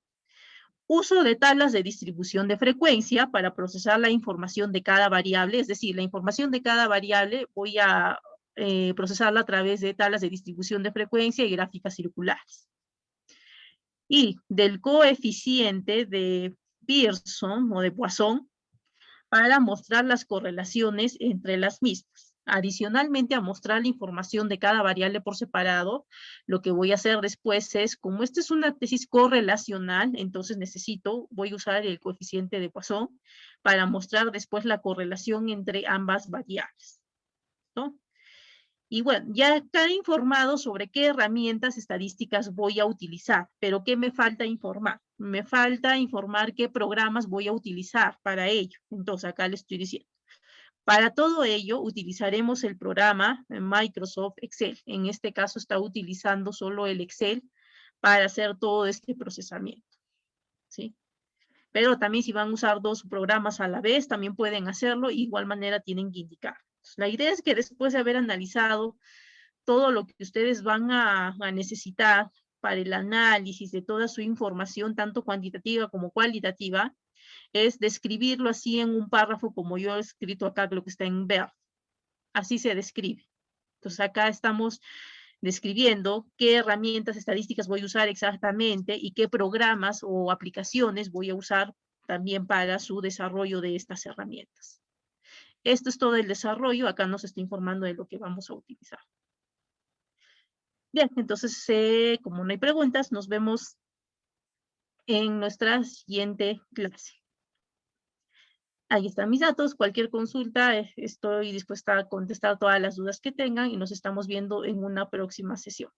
Speaker 1: Uso de tablas de distribución de frecuencia para procesar la información de cada variable, es decir, la información de cada variable voy a procesarla a través de tablas de distribución de frecuencia y gráficas circulares. Y del coeficiente de Pearson o de Poisson para mostrar las correlaciones entre las mismas. Adicionalmente a mostrar la información de cada variable por separado, lo que voy a hacer después es, como esta es una tesis correlacional, entonces voy a usar el coeficiente de Poisson para mostrar después la correlación entre ambas variables, ¿no? Y bueno, ya acá he informado sobre qué herramientas estadísticas voy a utilizar, pero ¿qué me falta informar? Me falta informar qué programas voy a utilizar para ello. Entonces acá le estoy diciendo. Para todo ello, utilizaremos el programa Microsoft Excel. En este caso está utilizando solo el Excel para hacer todo este procesamiento, ¿sí? Pero también si van a usar dos programas a la vez, también pueden hacerlo. Igual manera tienen que indicar. La idea es que después de haber analizado todo lo que ustedes van a necesitar para el análisis de toda su información, tanto cuantitativa como cualitativa, es describirlo así en un párrafo como yo he escrito acá, lo que está en verde. Así se describe. Entonces acá estamos describiendo qué herramientas estadísticas voy a usar exactamente y qué programas o aplicaciones voy a usar también para su desarrollo de estas herramientas. Esto es todo el desarrollo. Acá nos está informando de lo que vamos a utilizar. Bien, entonces, como no hay preguntas, nos vemos en nuestra siguiente clase. Ahí están mis datos. Cualquier consulta, estoy dispuesta a contestar todas las dudas que tengan y nos estamos viendo en una próxima sesión.